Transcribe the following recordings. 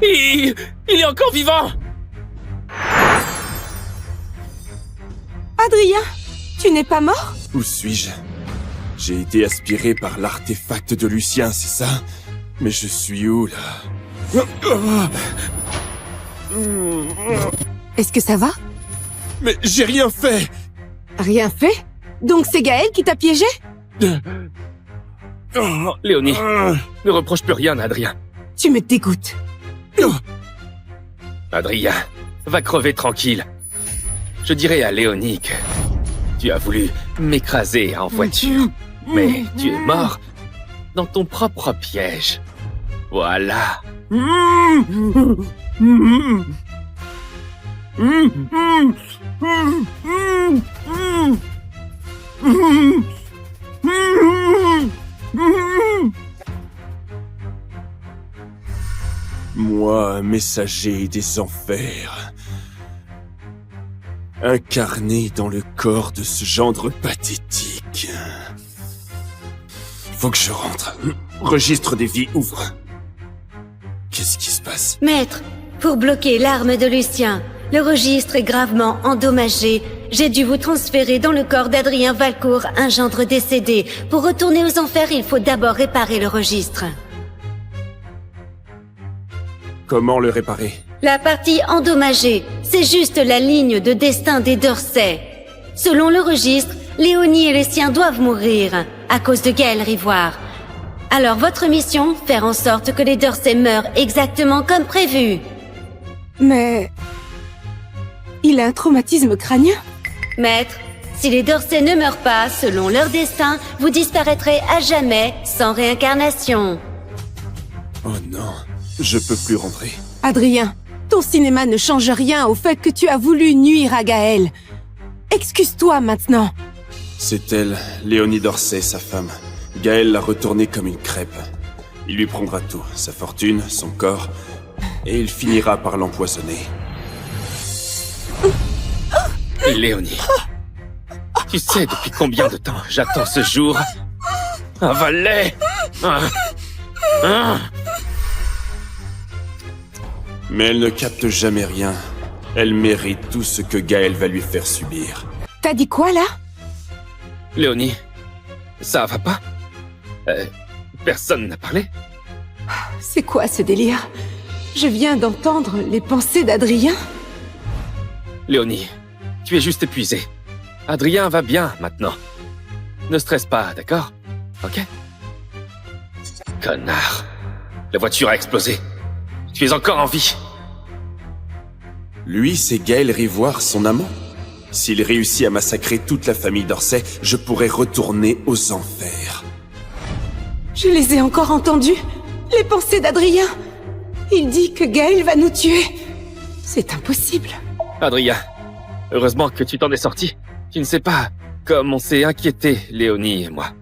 Il est encore vivant! Adrien, tu n'es pas mort? Où suis-je? J'ai été aspiré par l'artefact de Lucien, c'est ça? Mais je suis où, là? Est-ce que ça va? Mais j'ai rien fait! Rien fait? Donc c'est Gaël qui t'a piégé? Léonie, ne reproche plus rien à Adrien. Tu me dégoûtes. Adrien, va crever tranquille. Je dirais à Léonie que tu as voulu m'écraser en voiture, mais tu es mort dans ton propre piège. Voilà. Moi, messager des enfers, incarné dans le corps de ce gendre pathétique. Faut que je rentre. Registre des vies, ouvre. Qu'est-ce qui se passe? Maître, pour bloquer l'arme de Lucien, le registre est gravement endommagé. J'ai dû vous transférer dans le corps d'Adrien Valcourt, un gendre décédé. Pour retourner aux enfers, il faut d'abord réparer le registre. Comment le réparer? La partie endommagée, c'est juste la ligne de destin des Dorsey. Selon le registre, Léonie et les siens doivent mourir, à cause de Gaël Rivoire. Alors votre mission, faire en sorte que les Dorsey meurent exactement comme prévu. Mais... il a un traumatisme crânien? Maître, si les Dorsey ne meurent pas selon leur destin, vous disparaîtrez à jamais, sans réincarnation. Oh non, je peux plus rentrer. Adrien, ton cinéma ne change rien au fait que tu as voulu nuire à Gaël. Excuse-toi maintenant. C'est elle, Léonie Dorsey, sa femme. Gaël l'a retournée comme une crêpe. Il lui prendra tout, sa fortune, son corps, et il finira par l'empoisonner. Léonie, tu sais depuis combien de temps j'attends ce jour? Avale! Mais elle ne capte jamais rien. Elle mérite tout ce que Gaël va lui faire subir. T'as dit quoi, là? Léonie, ça va pas? Personne n'a parlé? C'est quoi ce délire? Je viens d'entendre les pensées d'Adrien. Léonie, tu es juste épuisée. Adrien va bien maintenant. Ne stresse pas, d'accord? Ok? Connard. La voiture a explosé. Tu es encore en vie. Lui, c'est Gaël Rivoire, son amant. S'il réussit à massacrer toute la famille Dorsey, je pourrais retourner aux enfers. Je les ai encore entendus. Les pensées d'Adrien. Il dit que Gaël va nous tuer. C'est impossible. Adrien, heureusement que tu t'en es sorti. Tu ne sais pas comme on s'est inquiété, Léonie et moi.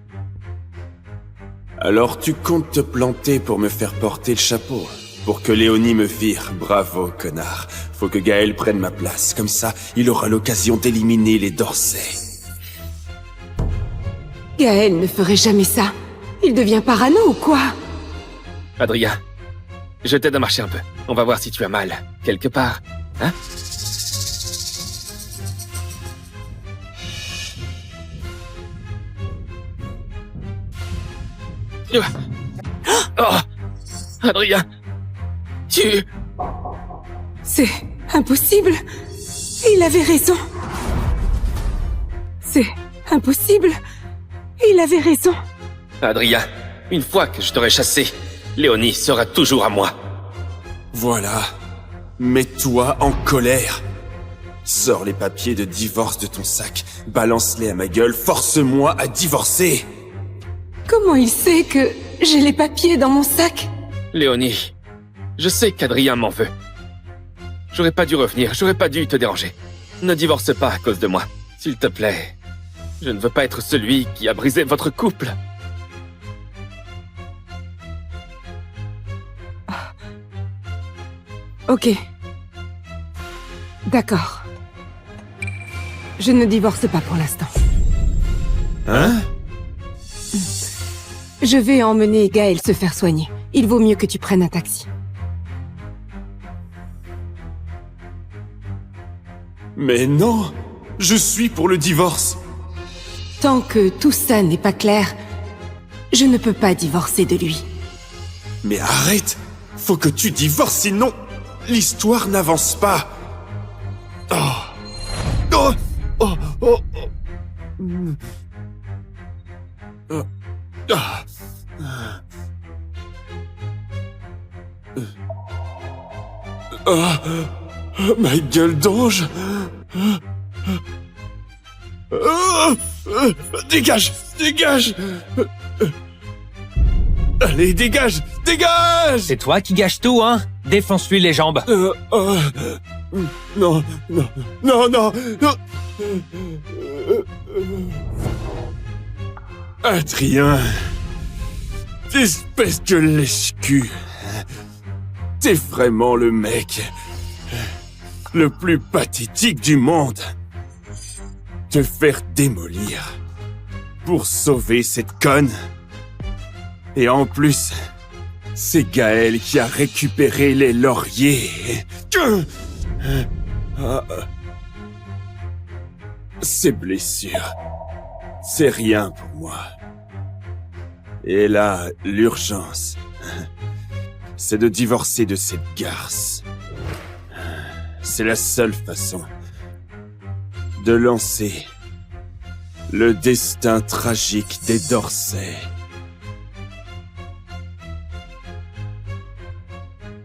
Alors tu comptes te planter pour me faire porter le chapeau? Pour que Léonie me vire? Bravo, connard. Faut que Gaël prenne ma place. Comme ça, il aura l'occasion d'éliminer les Dorsey. Gaël ne ferait jamais ça. Il devient parano ou quoi? Adrien, je t'aide à marcher un peu. On va voir si tu as mal. Quelque part, hein? Oh! Adrien! Tu... C'est impossible. Il avait raison. C'est impossible. Il avait raison. Adrien, une fois que je t'aurai chassé, Léonie sera toujours à moi. Voilà. Mets-toi en colère. Sors les papiers de divorce de ton sac. Balance-les à ma gueule. Force-moi à divorcer. Comment il sait que j'ai les papiers dans mon sac? Léonie, je sais qu'Adrien m'en veut. J'aurais pas dû revenir, j'aurais pas dû te déranger. Ne divorce pas à cause de moi, s'il te plaît. Je ne veux pas être celui qui a brisé votre couple. Ok. D'accord. Je ne divorce pas pour l'instant. Hein? Je vais emmener Gaël se faire soigner. Il vaut mieux que tu prennes un taxi. Mais non! Je suis pour le divorce! Tant que tout ça n'est pas clair, je ne peux pas divorcer de lui. Mais arrête! Faut que tu divorces, sinon l'histoire n'avance pas! Oh! Oh! Oh! Oh! Oh. Ah. Ah. Ma gueule d'ange! Ah. Dégage! Dégage! Allez, dégage! Dégage! C'est toi qui gâches tout, hein? Défonce-lui les jambes. Non, non, non, non, non. Adrien, espèce de lèche-cul. T'es vraiment le mec le plus pathétique du monde. Te faire démolir pour sauver cette conne. Et en plus, c'est Gaël qui a récupéré les lauriers. Ces blessures, c'est rien pour moi. Et là, l'urgence, c'est de divorcer de cette garce. C'est la seule façon de lancer le destin tragique des Dorsey.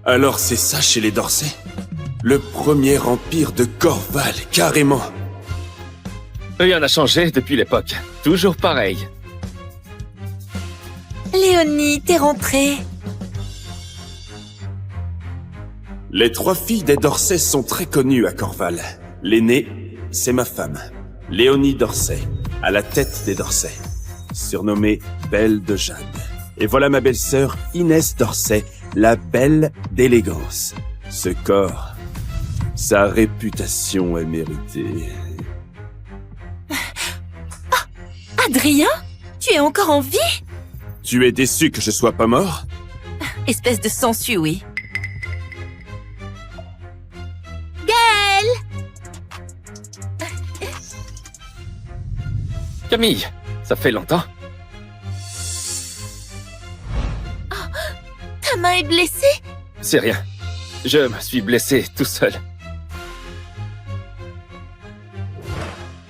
Alors c'est ça chez les Dorsey? Le premier empire de Corval, carrément. Rien n'a changé depuis l'époque. Toujours pareil. Léonie, t'es rentrée. Les 3 filles des Dorsey sont très connues à Corval. L'aînée, c'est ma femme, Léonie Dorsey, à la tête des Dorsey, surnommée Belle de Jade. Et voilà ma belle-sœur Inès Dorsey, la belle d'élégance. Ce corps, sa réputation est méritée. Adrien? Tu es encore en vie? Tu es déçu que je sois pas mort? Espèce de sensu, oui. Camille, ça fait longtemps. Ta main est blessée? C'est rien. Je me suis blessé tout seul.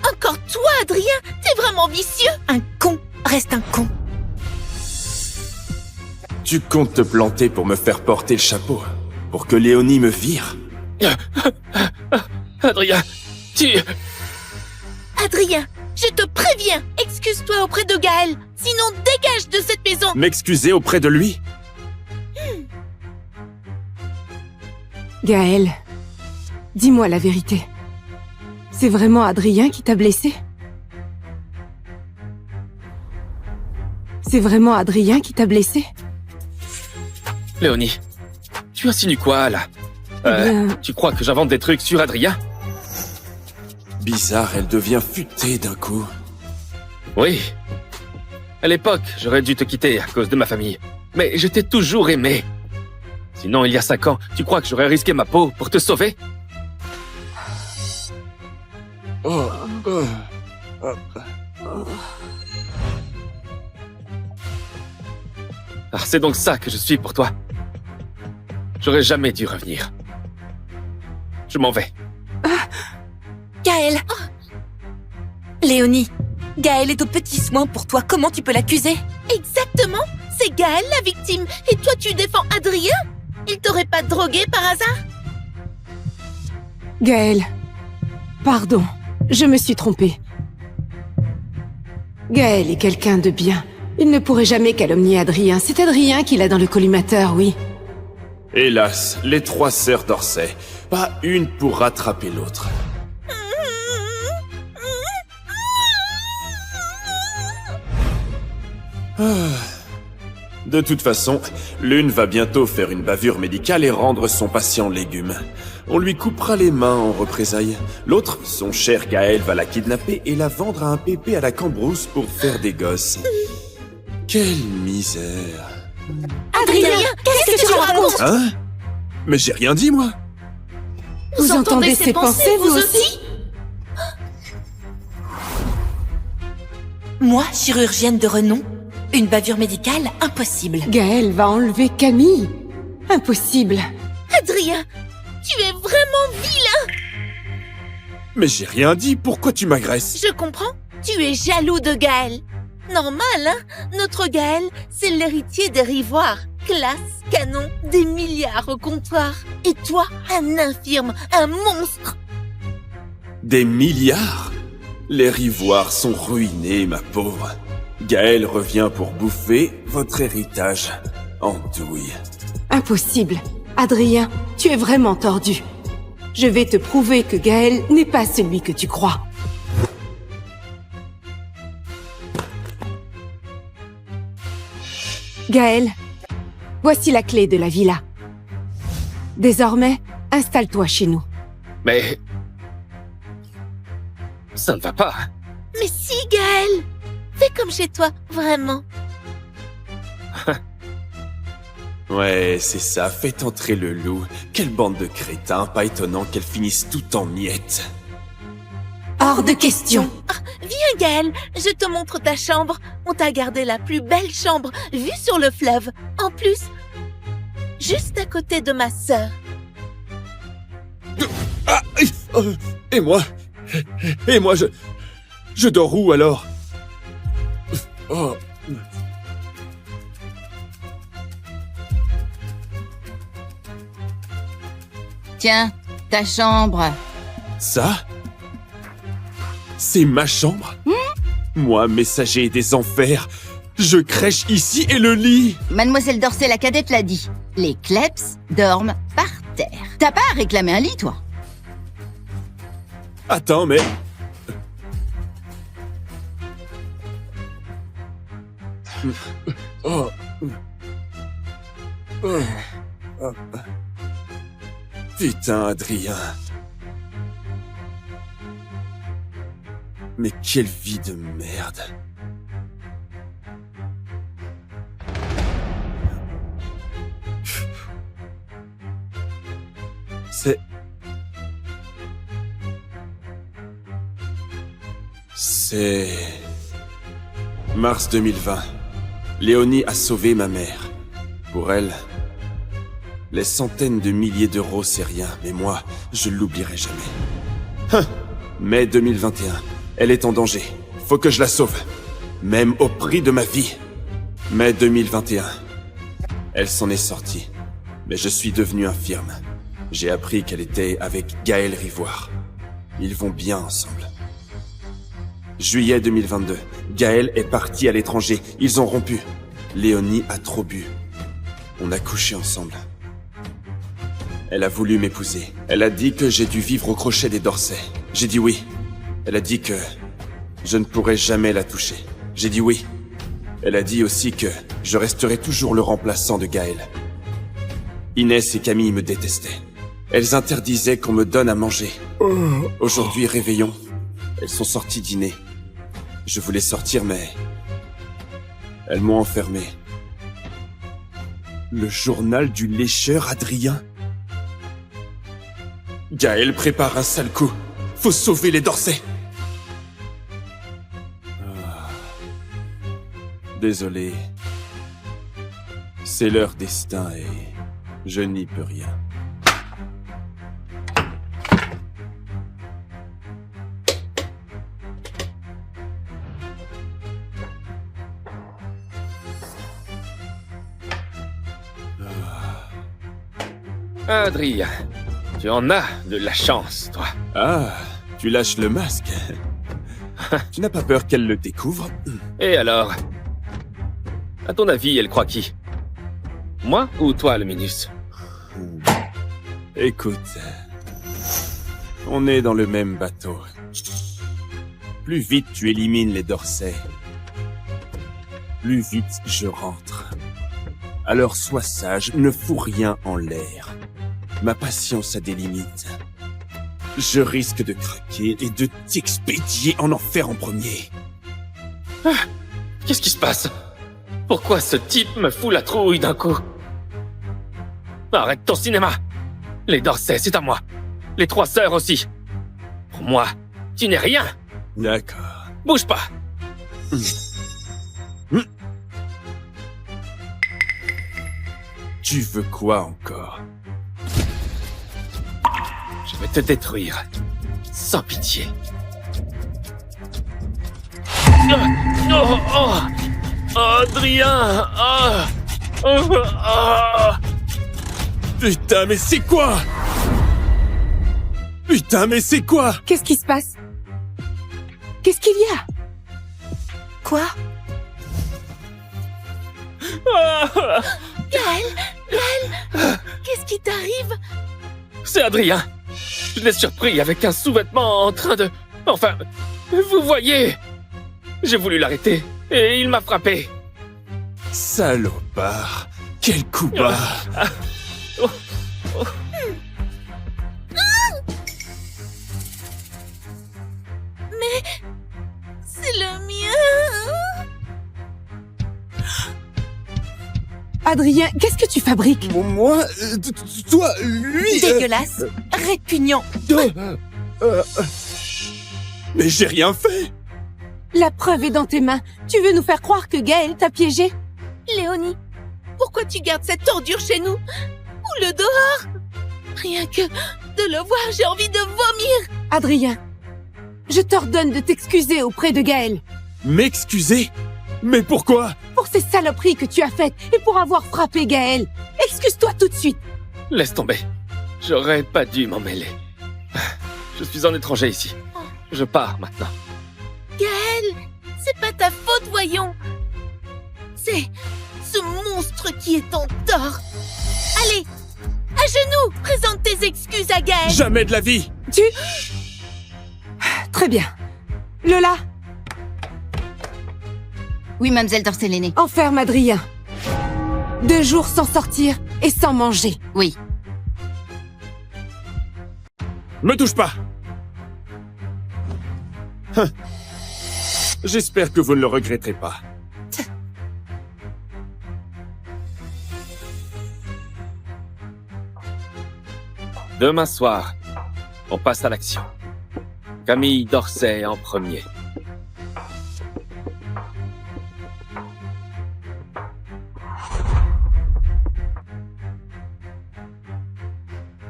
Encore toi, Adrien? T'es vraiment vicieux? Un con reste un con. Tu comptes te planter pour me faire porter le chapeau? Pour que Léonie me vire? Adrien, tu... Adrien, je te préviens, excuse-toi auprès de Gaël, sinon dégage de cette maison. M'excuser auprès de lui? Gaël, dis-moi la vérité. C'est vraiment Adrien qui t'a blessé? C'est vraiment Adrien qui t'a blessé? Léonie, tu insinues quoi, là? bien... Tu crois que j'invente des trucs sur Adrien? Bizarre, elle devient futée d'un coup. Oui. À l'époque, j'aurais dû te quitter à cause de ma famille. Mais je t'ai toujours aimé. Sinon, il y a 5 ans, tu crois que j'aurais risqué ma peau pour te sauver? Ah, c'est donc ça que je suis pour toi. J'aurais jamais dû revenir. Je m'en vais. Gaël. Léonie, Gaël est aux petits soins pour toi, comment tu peux l'accuser? Exactement, c'est Gaël la victime, et toi tu défends Adrien? Il t'aurait pas drogué par hasard? Gaël, pardon, je me suis trompée. Gaël est quelqu'un de bien. Il ne pourrait jamais calomnier Adrien. C'est Adrien qui l'a dans le collimateur, oui. Hélas, les 3 sœurs Dorsey, pas une pour rattraper l'autre. De toute façon, l'une va bientôt faire une bavure médicale et rendre son patient légume. On lui coupera les mains en représailles. L'autre, son cher Gaël, va la kidnapper et la vendre à un pépé à la Cambrousse pour faire des gosses. Quelle misère. Adrien, raconte? Hein? Mais j'ai rien dit, moi. Vous entendez ses pensées, vous aussi? Moi, chirurgienne de renom, une bavure médicale, impossible. Gaël va enlever Camille. Impossible. Adrien, tu es vraiment vilain. Mais j'ai rien dit, pourquoi tu m'agresses? Je comprends, tu es jaloux de Gaël. Normal, hein? Notre Gaël, c'est l'héritier des Rivoires. Classe, canon, des milliards au comptoir. Et toi, un infirme, un monstre. Des milliards? Les Rivoires sont ruinés, ma pauvre. Gaël revient pour bouffer votre héritage en douille. Impossible. Adrien, tu es vraiment tordu. Je vais te prouver que Gaël n'est pas celui que tu crois. Gaël, voici la clé de la villa. Désormais, installe-toi chez nous. Mais... ça ne va pas. Mais si, Gaël. Fais comme chez toi, vraiment. Ouais, c'est ça, faites entrer le loup. Quelle bande de crétins, pas étonnant qu'elles finissent tout en miettes. Hors de question. Viens, Gaël, je te montre ta chambre. On t'a gardé la plus belle chambre, vue sur le fleuve. En plus, juste à côté de ma sœur. Ah, et moi? Et moi, je dors où alors? Oh. Tiens, ta chambre. Ça? C'est ma chambre? Moi, messager des enfers, je crèche ici et le lit. Mademoiselle Dorsey, la cadette, l'a dit. Les kleps dorment par terre. T'as pas à réclamer un lit, toi? Attends, mais... Oh. Oh. Oh. Putain, Adrien. Mais quelle vie de merde. C'est... mars 2020. Léonie a sauvé ma mère. Pour elle, les centaines de milliers d'euros, c'est rien, mais moi, je l'oublierai jamais. Mai 2021. Elle est en danger. Faut que je la sauve. Même au prix de ma vie. Mai 2021. Elle s'en est sortie. Mais je suis devenu infirme. J'ai appris qu'elle était avec Gaël Rivoire. Ils vont bien ensemble. Juillet 2022. Gaël est parti à l'étranger. Ils ont rompu. Léonie a trop bu. On a couché ensemble. Elle a voulu m'épouser. Elle a dit que j'ai dû vivre au crochet des Dorsey. J'ai dit oui. Elle a dit que je ne pourrais jamais la toucher. J'ai dit oui. Elle a dit aussi que je resterai toujours le remplaçant de Gaël. Inès et Camille me détestaient. Elles interdisaient qu'on me donne à manger. Aujourd'hui, réveillon. Elles sont sorties dîner. Je voulais sortir, mais... elles m'ont enfermé. Le journal du lécheur Adrien. Gaël prépare un sale coup. Faut sauver les Dorsey. Désolé. C'est leur destin et je n'y peux rien. Adrien, tu en as de la chance, toi. Ah, tu lâches le masque. Tu n'as pas peur qu'elle le découvre? Et alors? À ton avis, elle croit qui? Moi ou toi, le Minus? Écoute, on est dans le même bateau. Plus vite tu élimines les Dorsey, plus vite je rentre. Alors sois sage, ne fous rien en l'air. Ma patience a des limites. Je risque de craquer et de t'expédier en enfer en premier. Qu'est-ce qui se passe? Pourquoi ce type me fout la trouille d'un coup? Arrête ton cinéma. Les Dorset, c'est à moi. Les 3 sœurs aussi. Pour moi, tu n'es rien. D'accord. Bouge pas. Tu veux quoi encore? Je vais te détruire. Sans pitié. Oh, oh, oh, Adrien. Ah, ah. Putain, mais c'est quoi? Putain, mais c'est quoi? Qu'est-ce qui se passe? Qu'est-ce qu'il y a? Quoi? Gaël, qu'est-ce qui t'arrive? C'est Adrien. Je l'ai surpris avec un sous-vêtement en train de... Enfin, vous voyez. J'ai voulu l'arrêter et il m'a frappé. Salopard. Quel coup bas. C'est le mien. Adrien, qu'est-ce que tu fabriques? Moi? Toi? Lui? Dégueulasse, répugnant. Mais j'ai rien fait. La preuve est dans tes mains. Tu veux nous faire croire que Gaël t'a piégé? Léonie, pourquoi tu gardes cette ordure chez nous? Ou le dehors? Rien que de le voir, j'ai envie de vomir. Adrien, je t'ordonne de t'excuser auprès de Gaël. M'excuser? Mais pourquoi? Pour ces saloperies que tu as faites et pour avoir frappé Gaël. Excuse-toi tout de suite. Laisse tomber. J'aurais pas dû m'en mêler. Je suis un étranger ici. Je pars maintenant. Gaël, c'est pas ta faute, voyons. C'est ce monstre qui est en tort. Allez, à genoux, présente tes excuses à Gaël. Jamais de la vie. Très bien. Lola, Oui, mademoiselle Dorsey l'aînée. enferme Adrien. 2 jours sans sortir et sans manger. Oui. Me touche pas. J'espère que vous ne le regretterez pas. Demain soir, on passe à l'action. Camille Dorset en premier.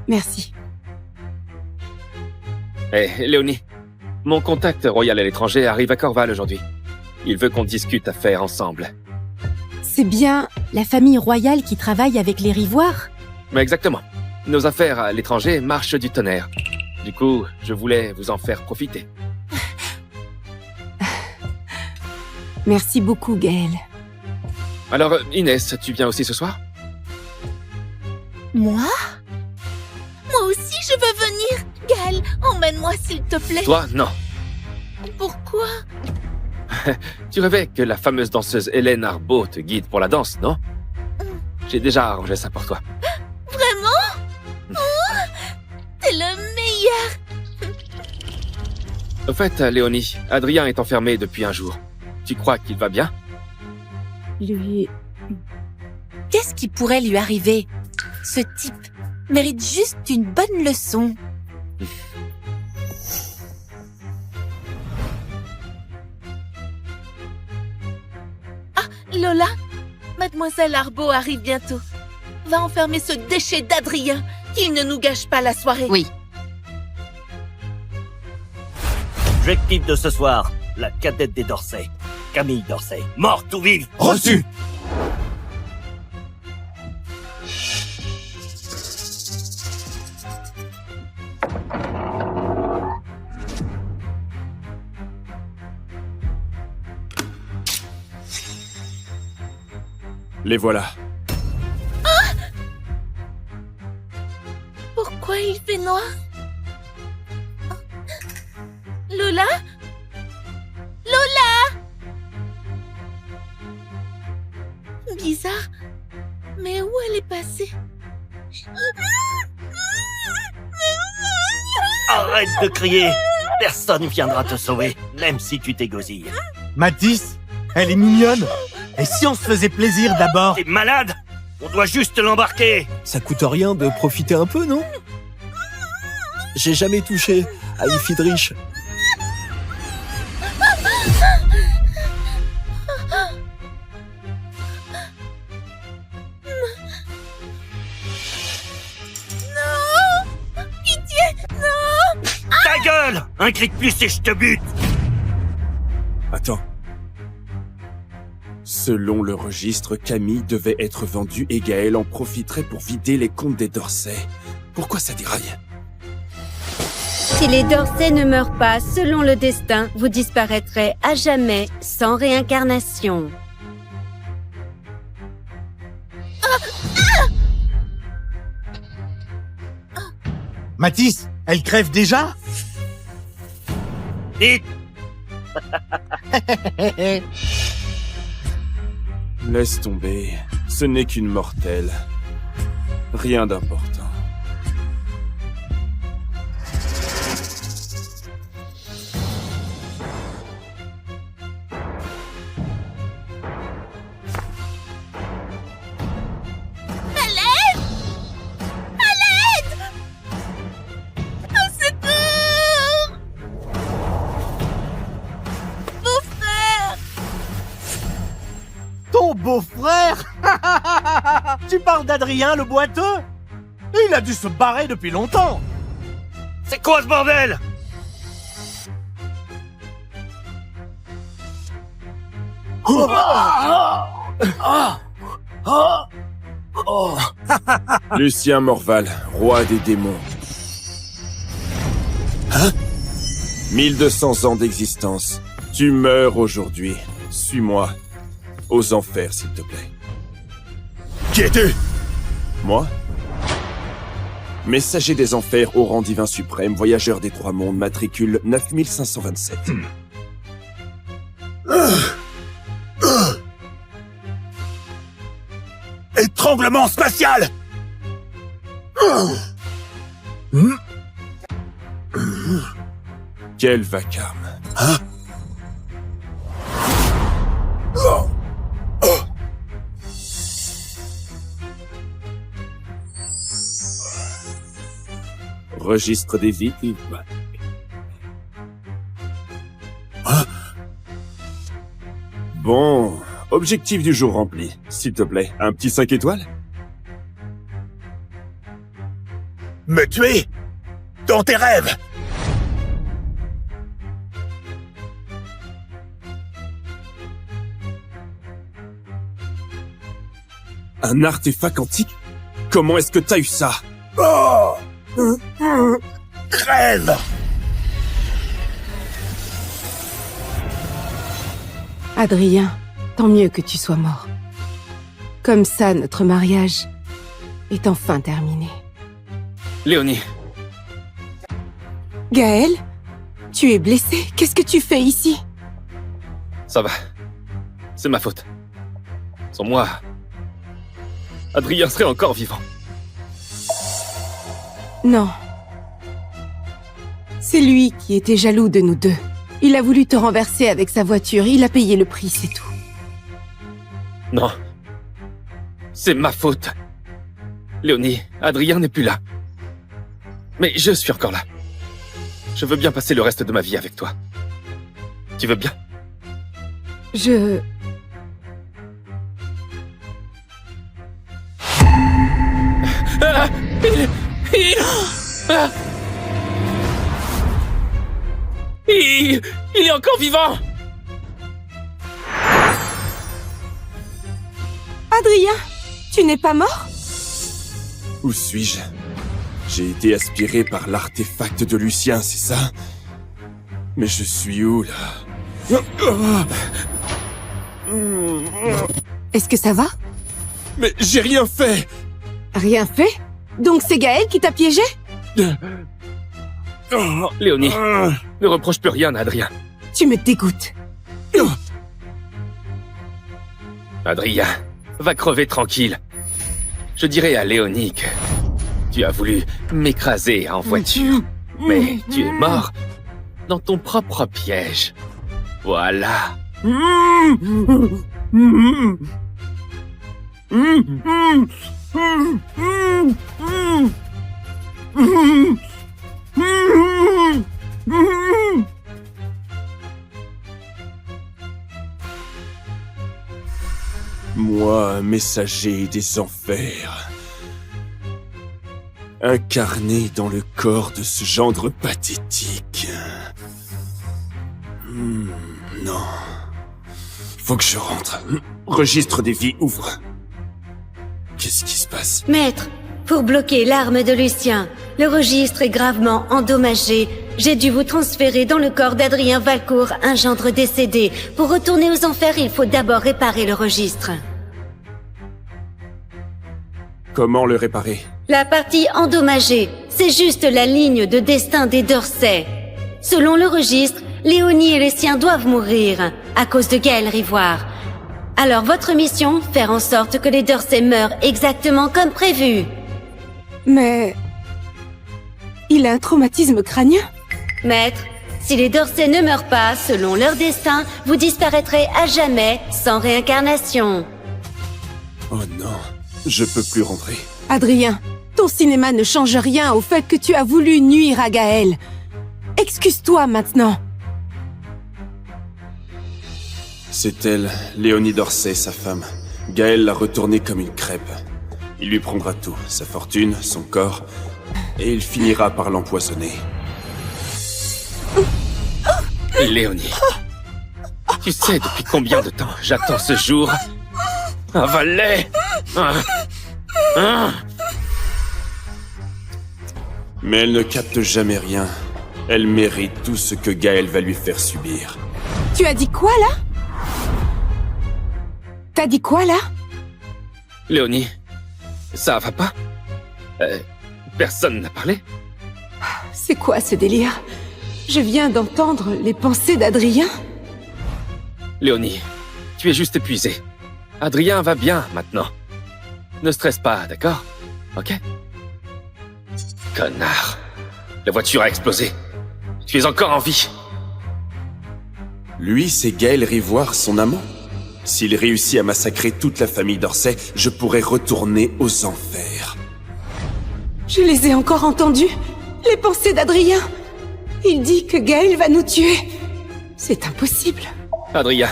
Merci. Hé, Léonie, mon contact royal à l'étranger arrive à Corval aujourd'hui. Il veut qu'on discute affaires ensemble. C'est bien la famille royale qui travaille avec les Rivoires? Mais exactement. Nos affaires à l'étranger marchent du tonnerre. Du coup, je voulais vous en faire profiter. Merci beaucoup, Gaël. Alors, Inès, tu viens aussi ce soir? Moi? Moi aussi, je veux venir. Gaël, emmène-moi s'il te plaît. Toi, non. Pourquoi? Tu rêvais que la fameuse danseuse Hélène Arbaud te guide pour la danse, non? J'ai déjà arrangé ça pour toi. Vraiment? Oh, t'es le meilleur. Au fait, Léonie, Adrien est enfermé depuis un jour. Tu crois qu'il va bien? Lui... Qu'est-ce qui pourrait lui arriver? Ce type mérite juste une bonne leçon. Ah, Lola, mademoiselle Arbaud arrive bientôt. Va enfermer ce déchet d'Adrien, qu'il ne nous gâche pas la soirée. Oui. Objectif de ce soir, la cadette des Dorset, Camille Dorset, morte ou vive. Reçu. Les voilà. Pourquoi il fait noir? Lola? Lola? Bizarre. Mais où elle est passée? Arrête de crier. Personne viendra te sauver, même si tu t'égosilles. Mathis, elle est mignonne. Et si on se faisait plaisir d'abord? T'es malade? On doit juste l'embarquer. Ça coûte rien de profiter un peu, non? J'ai jamais touché à Ifidrich. Ta gueule! Un cri de plus et je te bute! Attends. Selon le registre, Camille devait être vendue et Gaël en profiterait pour vider les comptes des Dorsey. Pourquoi ça déraille? Si les Dorsey ne meurent pas selon le destin, vous disparaîtrez à jamais sans réincarnation. Mathis, elle crève déjà? Vite! Laisse tomber. Ce n'est qu'une mortelle. Rien d'important. Ton beau-frère? Tu parles d'Adrien le boiteux? Il a dû se barrer depuis longtemps. C'est quoi ce bordel? Lucien Morval, roi des démons. Hein? 1200 ans d'existence. Tu meurs aujourd'hui. Suis-moi. Aux enfers, s'il te plaît. Qui es-tu? Moi? Messager des enfers au rang divin suprême, voyageur des trois mondes, matricule 9527. Étranglement spatial! Quel vacarme. Hein? Registre des victimes. Hein? Bon, objectif du jour rempli. S'il te plaît, un petit 5 étoiles? Me tuer? Dans tes rêves? Un artefact antique? Comment est-ce que t'as eu ça? Oh! Crève! Adrien, tant mieux que tu sois mort. Comme ça, notre mariage est enfin terminé. Léonie, Gaël, tu es blessé. Qu'est-ce que tu fais ici? ça va. C'est ma faute. Sans moi, Adrien serait encore vivant. Non. C'est lui qui était jaloux de nous deux. Il a voulu te renverser avec sa voiture. Il a payé le prix, c'est tout. Non. C'est ma faute. Léonie, Adrien n'est plus là. Mais je suis encore là. Je veux bien passer le reste de ma vie avec toi. Tu veux bien? Je... Ah, il est encore vivant! Adrien, tu n'es pas mort? Où suis-je? J'ai été aspiré par l'artefact de Lucien, c'est ça? Mais je suis où, là? Est-ce que ça va? Mais j'ai rien fait! Rien fait? Donc c'est Gaël qui t'a piégé? Léonie, ne reproche plus rien à Adrien. Tu me dégoûtes. Adrien, va crever tranquille. Je dirais à Léonie que tu as voulu m'écraser en voiture, mais tu es mort dans ton propre piège. Voilà. Moi, un messager des enfers. Incarné dans le corps de ce gendre pathétique. Non. Faut que je rentre. Registre des vies, ouvre. Qu'est-ce qui se passe? Maître, pour bloquer l'arme de Lucien, le registre est gravement endommagé. J'ai dû vous transférer dans le corps d'Adrien Valcourt, un gendre décédé. Pour retourner aux enfers, il faut d'abord réparer le registre. Comment le réparer? La partie endommagée, c'est juste la ligne de destin des Dorsey. Selon le registre, Léonie et les siens doivent mourir, à cause de Gaël Rivoire. Alors votre mission, faire en sorte que les Dorsey meurent exactement comme prévu. Mais... il a un traumatisme crânien? Maître, si les Dorsey ne meurent pas selon leur destin, vous disparaîtrez à jamais, sans réincarnation. Oh non, je peux plus rentrer. Adrien, ton cinéma ne change rien au fait que tu as voulu nuire à Gaël. Excuse-toi maintenant. C'est elle, Léonie Dorsey, sa femme. Gaël l'a retournée comme une crêpe. Il lui prendra tout, sa fortune, son corps, et il finira par l'empoisonner. Léonie, tu sais depuis combien de temps j'attends ce jour? Avale-les! Mais elle ne capte jamais rien. Elle mérite tout ce que Gaël va lui faire subir. Tu as dit quoi, là? T'as dit quoi, là? Léonie, ça va pas? Personne n'a parlé? C'est quoi ce délire? Je viens d'entendre les pensées d'Adrien. Léonie, tu es juste épuisée. Adrien va bien maintenant. Ne stresse pas, d'accord? Ok? Connard. La voiture a explosé. Tu es encore en vie. Lui, c'est Gaël Rivoire, son amant. S'il réussit à massacrer toute la famille Dorsey, je pourrais retourner aux enfers. Je les ai encore entendus. Les pensées d'Adrien. Il dit que Gaël va nous tuer. C'est impossible. Adrien,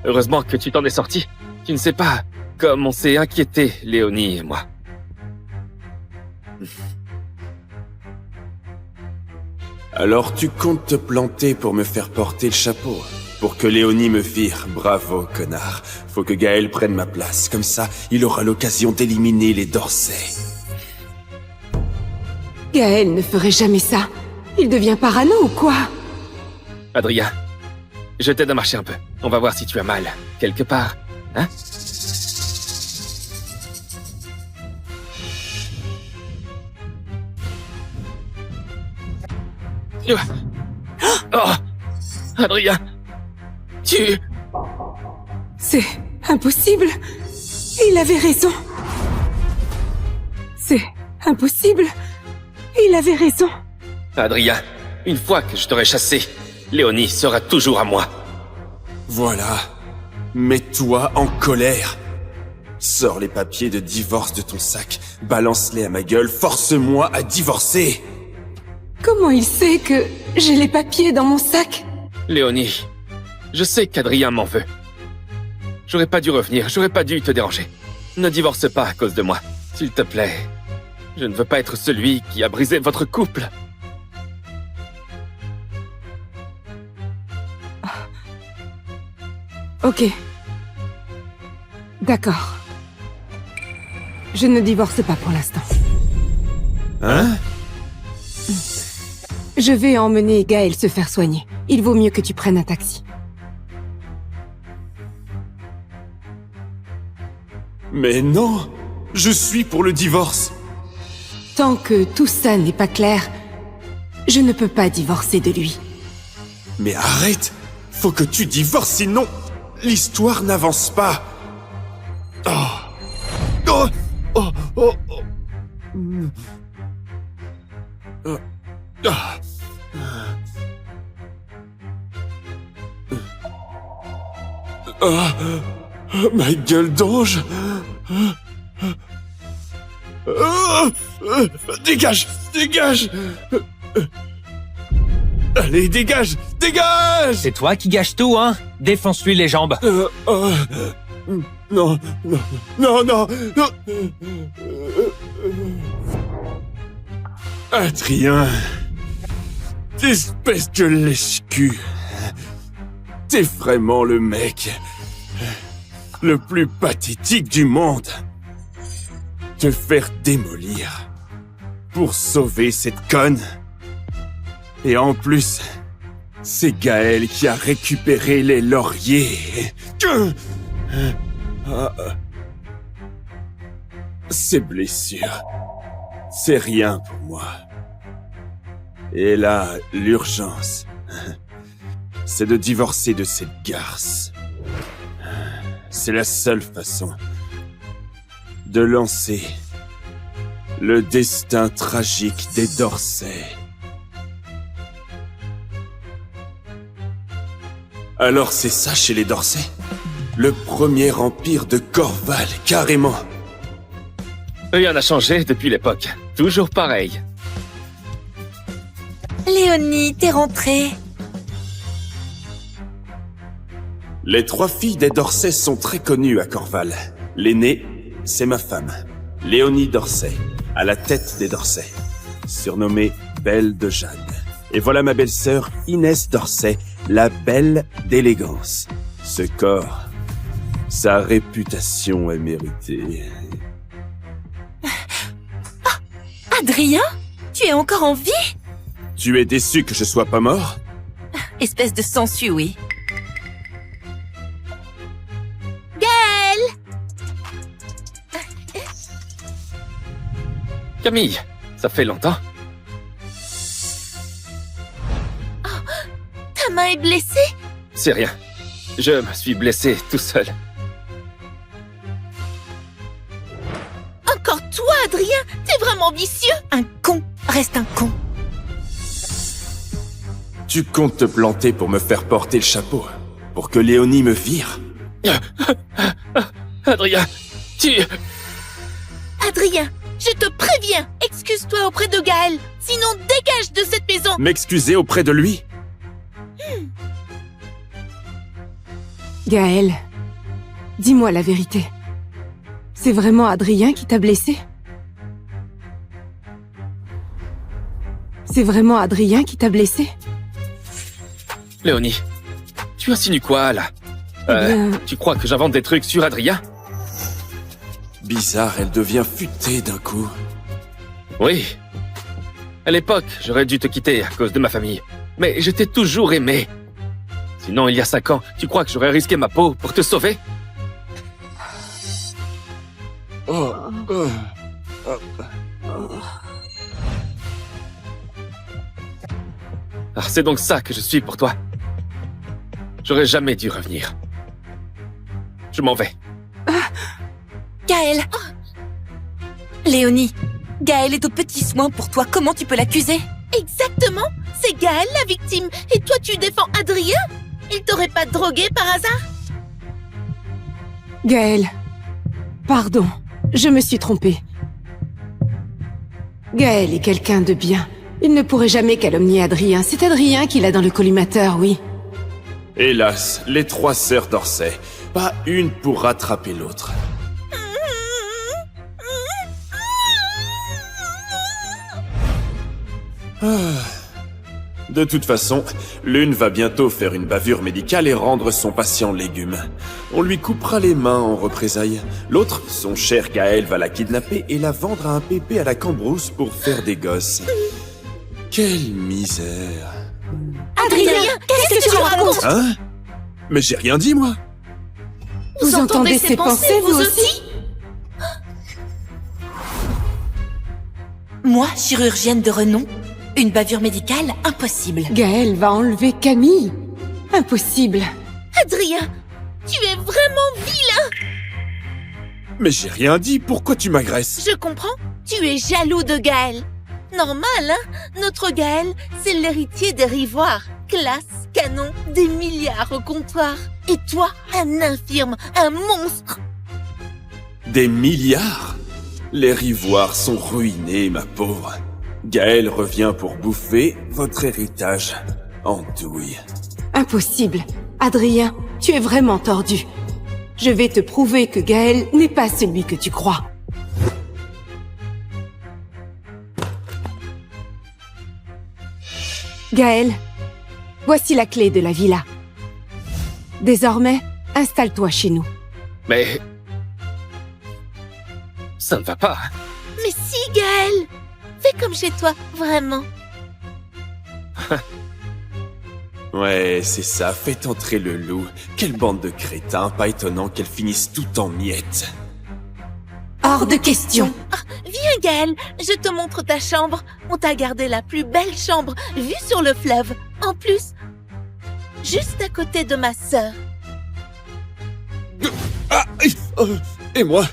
heureusement que tu t'en es sorti. Tu ne sais pas comme on s'est inquiété, Léonie et moi. Alors tu comptes te planter pour me faire porter le chapeau? Pour que Léonie me vire? Bravo, connard. Faut que Gaël prenne ma place. Comme ça, il aura l'occasion d'éliminer les Dorsey. Gaël ne ferait jamais ça. Il devient parano ou quoi? Adrien, je t'aide à marcher un peu. On va voir si tu as mal. Quelque part, hein? Oh! Adrien! Tu... C'est impossible. Il avait raison. C'est impossible. Il avait raison. Adrien, une fois que je t'aurai chassé, Léonie sera toujours à moi. Voilà. Mets-toi en colère. Sors les papiers de divorce de ton sac. Balance-les à ma gueule. Force-moi à divorcer. Comment il sait que j'ai les papiers dans mon sac? Léonie, je sais qu'Adrien m'en veut. J'aurais pas dû revenir, j'aurais pas dû te déranger. Ne divorce pas à cause de moi, s'il te plaît. Je ne veux pas être celui qui a brisé votre couple. Ok. D'accord. Je ne divorce pas pour l'instant. Hein? Je vais emmener Gaël se faire soigner. Il vaut mieux que tu prennes un taxi. Mais non! Je suis pour le divorce! Tant que tout ça n'est pas clair, je ne peux pas divorcer de lui. Mais arrête! Faut que tu divorces, sinon l'histoire n'avance pas! Oh! Oh! Oh! Oh! Oh! Ah! Ah! Ma gueule d'ange! Dégage! Dégage! Allez, dégage! Dégage! C'est toi qui gâches tout, hein? Défonce-lui les jambes. Non, non, non, non, non. Adrien, espèce de lèche-cul. T'es vraiment le mec le plus pathétique du monde. Te faire démolir pour sauver cette conne. Et en plus, c'est Gaël qui a récupéré les lauriers. Ces blessures, c'est rien pour moi. Et là, l'urgence, c'est de divorcer de cette garce. C'est la seule façon de lancer le destin tragique des Dorsey. Alors c'est ça chez les Dorsey? Le premier empire de Corval, carrément. Rien n'a changé depuis l'époque. Toujours pareil. Léonie, t'es rentrée. Les 3 filles des Dorsey sont très connues à Corval. L'aînée, c'est ma femme, Léonie Dorsey, à la tête des Dorsey, surnommée Belle de Jade. Et voilà ma belle-sœur Inès Dorsey, la belle d'élégance. Ce corps, sa réputation est méritée. Adrien, tu es encore en vie? Tu es déçu que je sois pas mort? Espèce de sensu, oui. Gaël! Camille, ça fait longtemps. Ta main est blessée? C'est rien. Je me suis blessé tout seul. Encore toi, Adrien? T'es vraiment vicieux? Un con reste un con. Tu comptes te planter pour me faire porter le chapeau, pour que Léonie me vire? Adrien, tu... Adrien, je te préviens, excuse-toi auprès de Gaël, sinon dégage de cette maison. M'excuser auprès de lui? Gaël, dis-moi la vérité. C'est vraiment Adrien qui t'a blessé? C'est vraiment Adrien qui t'a blessé? Léonie, tu insinues quoi, là? bien... Tu crois que j'invente des trucs sur Adrien? Bizarre, elle devient futée d'un coup. Oui. À l'époque, j'aurais dû te quitter à cause de ma famille. Mais je t'ai toujours aimé. Sinon, il y a 5 ans, tu crois que j'aurais risqué ma peau pour te sauver? Ah, c'est donc ça que je suis pour toi. J'aurais jamais dû revenir. Je m'en vais. Gaël! Léonie, Gaël est aux petits soins pour toi, comment tu peux l'accuser? Exactement! C'est Gaël la victime, et toi tu défends Adrien? Il t'aurait pas drogué par hasard? Gaël, pardon, je me suis trompée. Gaël est quelqu'un de bien. Il ne pourrait jamais calomnier Adrien. C'est Adrien qui l'a dans le collimateur, oui. Hélas, les 3 sœurs Dorsey, pas une pour rattraper l'autre. De toute façon, l'une va bientôt faire une bavure médicale et rendre son patient légume. On lui coupera les mains en représailles. L'autre, son cher Gaël, va la kidnapper et la vendre à un pépé à la Cambrousse pour faire des gosses. Quelle misère. Adrien, qu'est-ce que tu racontes? Hein? Mais j'ai rien dit, moi. Vous entendez ses pensées, vous aussi? Moi, chirurgienne de renom, une bavure médicale, impossible. Gaël va enlever Camille. Impossible. Adrien, tu es vraiment vilain. Mais j'ai rien dit, pourquoi tu m'agresses? Je comprends, tu es jaloux de Gaël. Normal, hein? Notre Gaël, c'est l'héritier des Rivoires. Classe, canon, des milliards au comptoir. Et toi, un infirme, un monstre. Des milliards? Les Rivoires sont ruinés, ma pauvre. Gaël revient pour bouffer votre héritage en douille. Impossible. Adrien, tu es vraiment tordu. Je vais te prouver que Gaël n'est pas celui que tu crois. Gaël, voici la clé de la villa. Désormais, installe-toi chez nous. Mais... ça ne va pas. Mais si, Gaël! Fais comme chez toi, vraiment. Ouais, c'est ça, faites entrer le loup. Quelle bande de crétins, pas étonnant qu'elles finissent tout en miettes. Hors de question. Viens, Gaël, je te montre ta chambre. On t'a gardé la plus belle chambre, vue sur le fleuve. En plus, juste à côté de ma sœur. Ah, et moi,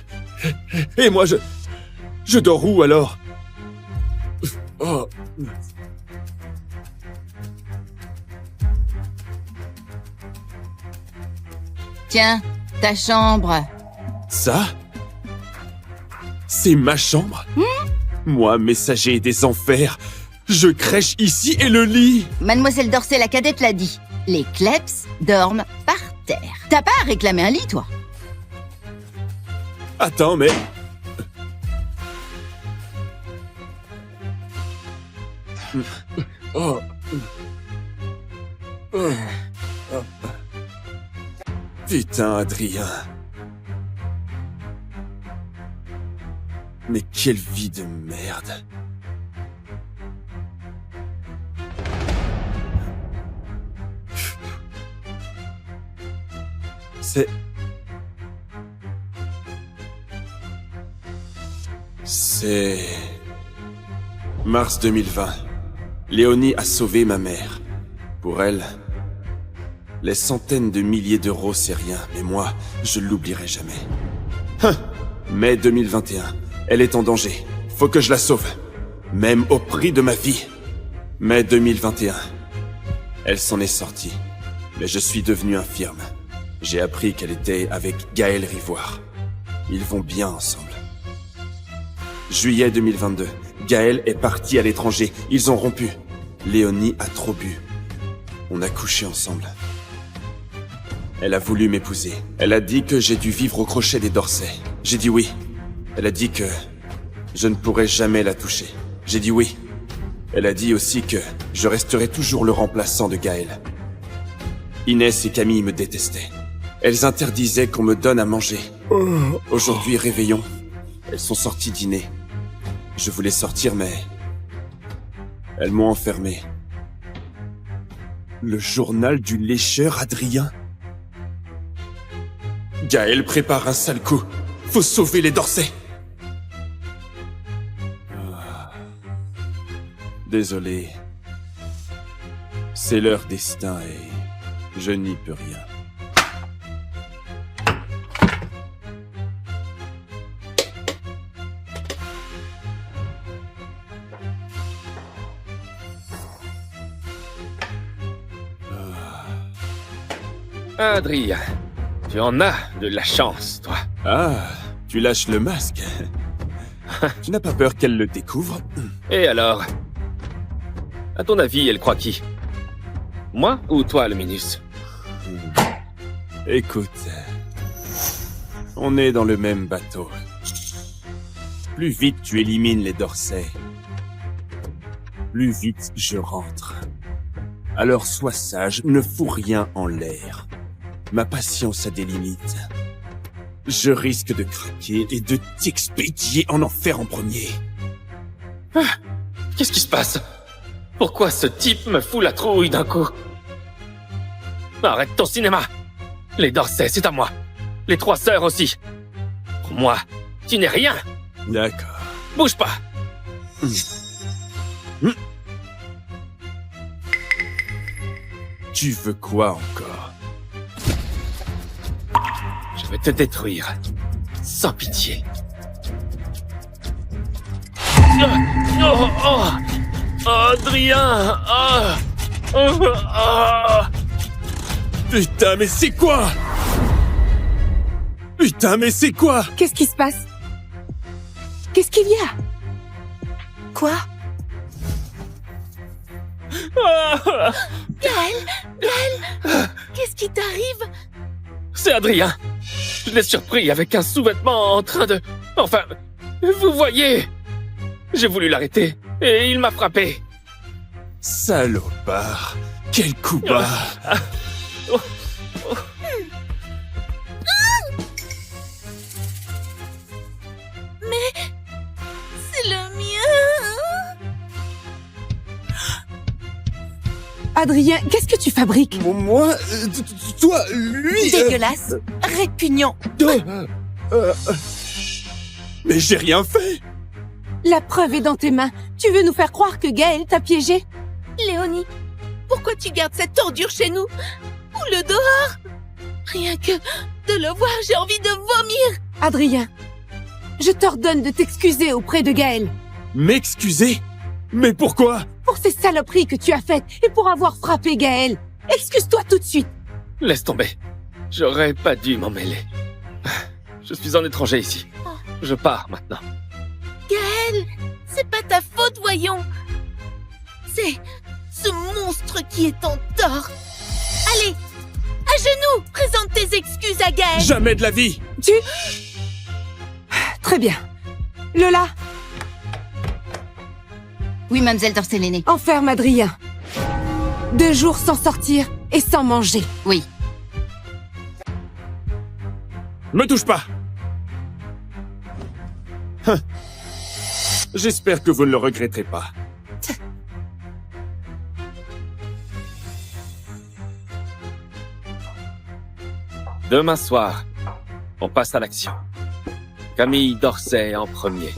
je dors où alors? Oh. Tiens, ta chambre. Ça? C'est ma chambre? Moi, messager des enfers, je crèche ici et le lit. Mademoiselle Dorsey, la cadette, l'a dit. Les Kleps dorment par terre. T'as pas à réclamer un lit, toi? Attends, mais... Oh. Putain, Adrien. Mais quelle vie de merde. C'est... mars 2020. Léonie a sauvé ma mère. Pour elle, les centaines de milliers d'euros, c'est rien. Mais moi, je l'oublierai jamais. Mai 2021. Elle est en danger. Faut que je la sauve. Même au prix de ma vie. Mai 2021. Elle s'en est sortie. Mais je suis devenu infirme. J'ai appris qu'elle était avec Gaël Rivoire. Ils vont bien ensemble. Juillet 2022. Gaël est parti à l'étranger. Ils ont rompu. Léonie a trop bu. On a couché ensemble. Elle a voulu m'épouser. Elle a dit que j'ai dû vivre au crochet des Dorsey. J'ai dit oui. Elle a dit que je ne pourrais jamais la toucher. J'ai dit oui. Elle a dit aussi que je resterai toujours le remplaçant de Gaël. Inès et Camille me détestaient. Elles interdisaient qu'on me donne à manger. Aujourd'hui, réveillon. Elles sont sorties dîner. Je voulais sortir, mais... elles m'ont enfermé. Le journal du lécheur Adrien. Gaël prépare un sale coup. Faut sauver les Dorsey. Désolé. C'est leur destin et je n'y peux rien. Adrien, tu en as de la chance, toi. Ah, tu lâches le masque. Tu n'as pas peur qu'elle le découvre? Et alors? À ton avis, elle croit qui? Moi ou toi, le Minus? Écoute, on est dans le même bateau. Plus vite tu élimines les Dorsey, plus vite je rentre. Alors sois sage, ne fous rien en l'air. Ma patience a des limites. Je risque de craquer et de t'expédier en enfer en premier. Ah, qu'est-ce qui se passe? Pourquoi ce type me fout la trouille d'un coup? Arrête ton cinéma! Les Dorsey, c'est à moi. Les 3 sœurs aussi. Pour moi, tu n'es rien. D'accord. Bouge pas. Tu veux quoi encore? Je vais te détruire. Sans pitié. Adrien! Putain, mais c'est quoi? Putain, mais c'est quoi? Qu'est-ce qui se passe? Qu'est-ce qu'il y a? Quoi? Gaël, qu'est-ce qui t'arrive? C'est Adrien. Je l'ai surpris avec un sous-vêtement en train de... Enfin, vous voyez. J'ai voulu l'arrêter et il m'a frappé. Salopard. Quel coup bas. C'est le mien. Adrien, qu'est-ce que tu fabriques? Moi, toi, lui... Dégueulasse, répugnant. Mais j'ai rien fait. La preuve est dans tes mains. Tu veux nous faire croire que Gaël t'a piégé? Léonie, pourquoi tu gardes cette ordure chez nous? Ou le dehors? Rien que de le voir, j'ai envie de vomir. Adrien, je t'ordonne de t'excuser auprès de Gaël. M'excuser? Mais pourquoi? Pour ces saloperies que tu as faites et pour avoir frappé Gaël. Excuse-toi tout de suite. Laisse tomber. J'aurais pas dû m'en mêler. Je suis un étranger ici. Je pars maintenant. Gaël, c'est pas ta faute, voyons. C'est ce monstre qui est en tort. Allez, à genoux, présente tes excuses à Gaël. Jamais de la vie. Très bien. Lola, Oui, mademoiselle Dorsey l'aînée. enferme Adrien. 2 jours sans sortir et sans manger. Oui. Me touche pas. J'espère que vous ne le regretterez pas. Demain soir, on passe à l'action. Camille Dorsey en premier.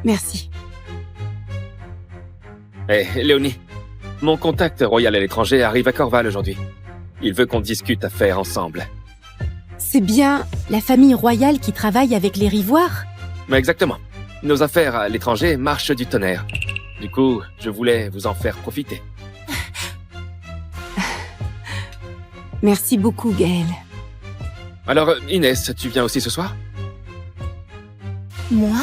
Merci. Léonie, mon contact royal à l'étranger arrive à Corval aujourd'hui. Il veut qu'on discute affaires ensemble. C'est bien la famille royale qui travaille avec les Rivoires? Mais exactement. Nos affaires à l'étranger marchent du tonnerre. Du coup, je voulais vous en faire profiter. Merci beaucoup, Gaël. Alors, Inès, tu viens aussi ce soir? Moi?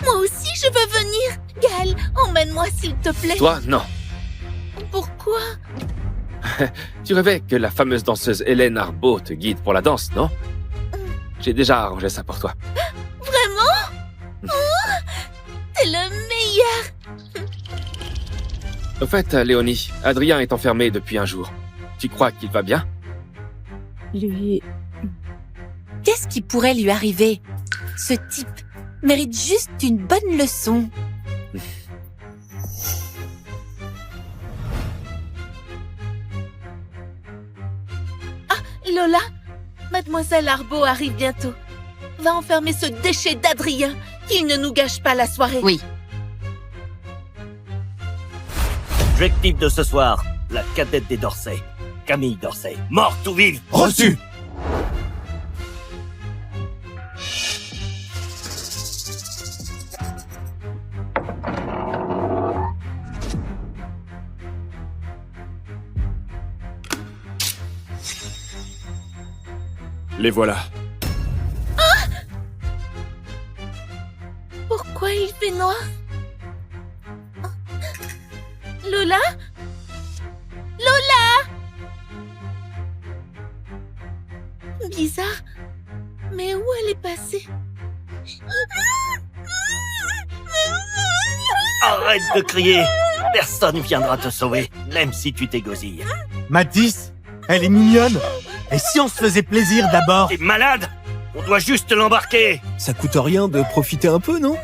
Moi aussi, je veux venir. Gaël, emmène-moi s'il te plaît. Toi, non. Pourquoi? Tu rêvais que la fameuse danseuse Hélène Arbaud te guide pour la danse, non? J'ai déjà arrangé ça pour toi. Vraiment? Oh, t'es le meilleur. Au fait, Léonie, Adrien est enfermé depuis un jour. Tu crois qu'il va bien? Lui... Qu'est-ce qui pourrait lui arriver? Ce type mérite juste une bonne leçon. Ah, Lola, mademoiselle Arbaud arrive bientôt. Va enfermer ce déchet d'Adrien, qu'il ne nous gâche pas la soirée. Oui. Objectif de ce soir, la cadette des Dorsey, Camille Dorsey, morte ou vive. Reçu. Les voilà. Pourquoi il fait noir? Lola? Lola? Bizarre. Mais où elle est passée? Arrête de crier. Personne viendra te sauver, même si tu t'égosilles. Mathis, elle est mignonne. Et si on se faisait plaisir d'abord? T'es malade? On doit juste l'embarquer. Ça coûte rien de profiter un peu, non?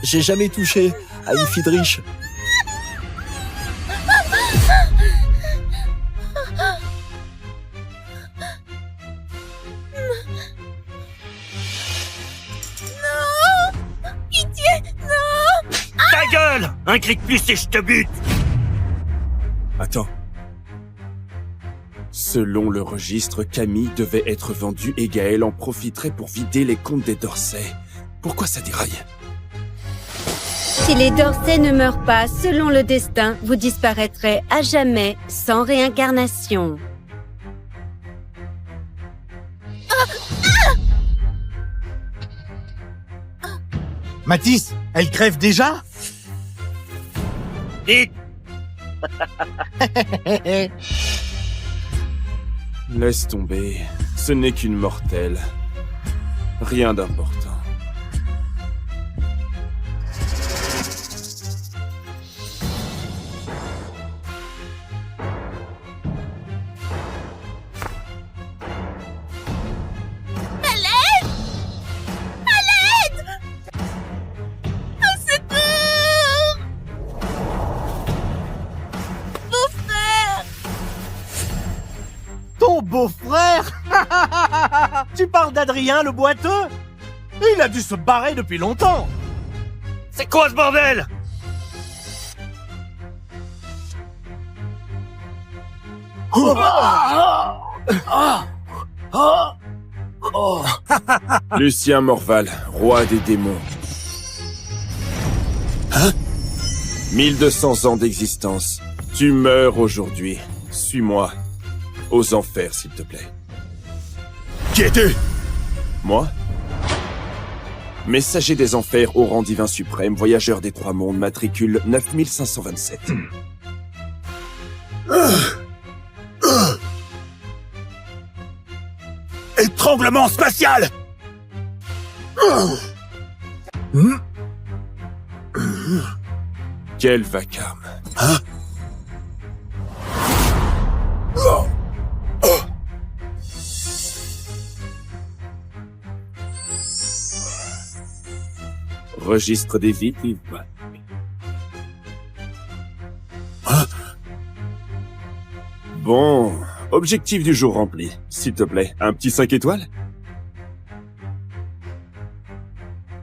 J'ai jamais touché à une fille de riche. Non! Pitié, non! Ta gueule! Un cri de plus et je te bute! Attends. Selon le registre, Camille devait être vendue et Gaël en profiterait pour vider les comptes des Dorsey. Pourquoi ça déraille? Si les Dorsey ne meurent pas selon le destin, vous disparaîtrez à jamais sans réincarnation. Mathis, elle crève déjà? Vite! Laisse tomber. Ce n'est qu'une mortelle. Rien d'important. Ton beau-frère? Tu parles d'Adrien le boiteux? Il a dû se barrer depuis longtemps. C'est quoi ce bordel? Lucien Morval, roi des démons. Hein? 1200 ans d'existence. Tu meurs aujourd'hui. Suis-moi. Aux enfers, s'il te plaît. Qui es-tu? Moi? Messager des enfers au rang divin suprême, voyageur des trois mondes, matricule 9527. Étranglement spatial! Quel vacarme. Hein? Registre des vies libres. Bon, objectif du jour rempli. S'il te plaît, un petit 5 étoiles?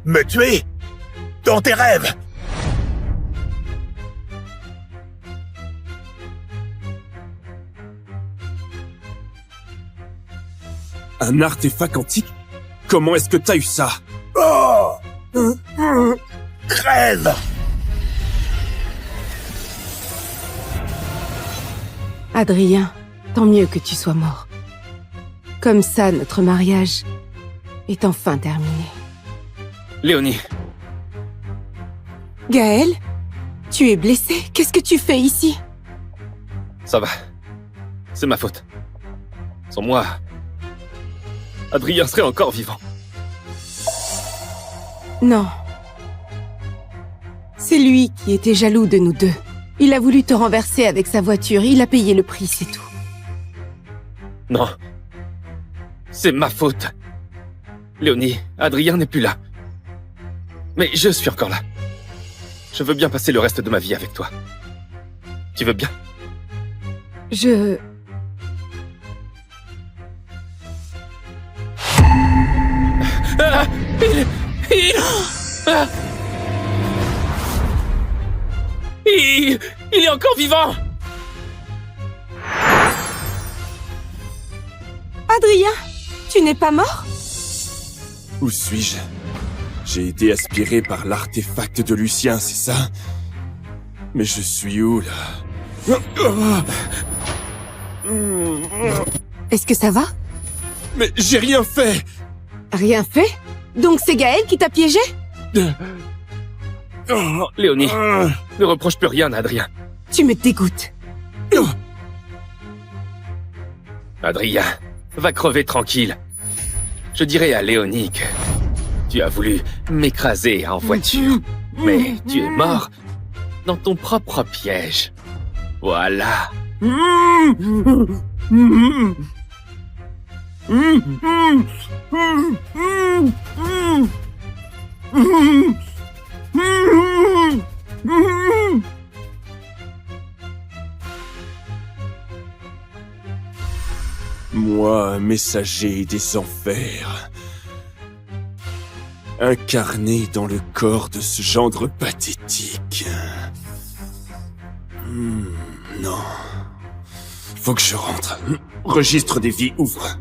Me tuer? Dans tes rêves? Un artefact antique? Comment est-ce que t'as eu ça? Oh! Crève! Adrien, tant mieux que tu sois mort. Comme ça, notre mariage est enfin terminé. Léonie, Gaël, tu es blessé? Qu'est-ce que tu fais ici? ça va. C'est ma faute. Sans moi, Adrien serait encore vivant. Non. C'est lui qui était jaloux de nous deux. Il a voulu te renverser avec sa voiture, il a payé le prix, c'est tout. Non. C'est ma faute. Léonie, Adrien n'est plus là. Mais je suis encore là. Je veux bien passer le reste de ma vie avec toi. Tu veux bien? Ah, il est encore vivant! Adrien, tu n'es pas mort? Où suis-je? J'ai été aspiré par l'artefact de Lucien, c'est ça? Mais je suis où, là? Est-ce que ça va? Mais j'ai rien fait! Rien fait? Donc c'est Gaël qui t'a piégé? Léonie, ne reproche plus rien à Adrien. Tu me dégoûtes. Adrien, va crever tranquille. Je dirais à Léonie que tu as voulu m'écraser en voiture, mais tu es mort dans ton propre piège. Voilà. Moi, messager des enfers, incarné dans le corps de ce gendre pathétique. Non. Faut que je rentre. Registre des vies ouvre.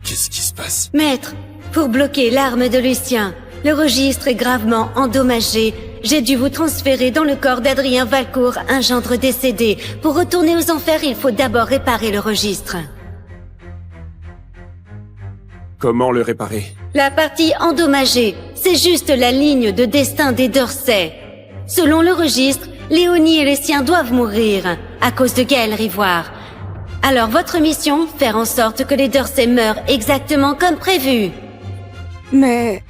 Qu'est-ce qui se passe? Maître, pour bloquer l'arme de Lucien, le registre est gravement endommagé j'ai dû vous transférer dans le corps d'Adrien Valcourt, un gendre décédé. Pour retourner aux enfers, il faut d'abord réparer le registre. Comment le réparer? La partie endommagée, c'est juste la ligne de destin des Dorsey. Selon le registre, Léonie et les siens doivent mourir, à cause de Gaël Rivoire. Alors votre mission, faire en sorte que les Dorsey meurent exactement comme prévu. Mais...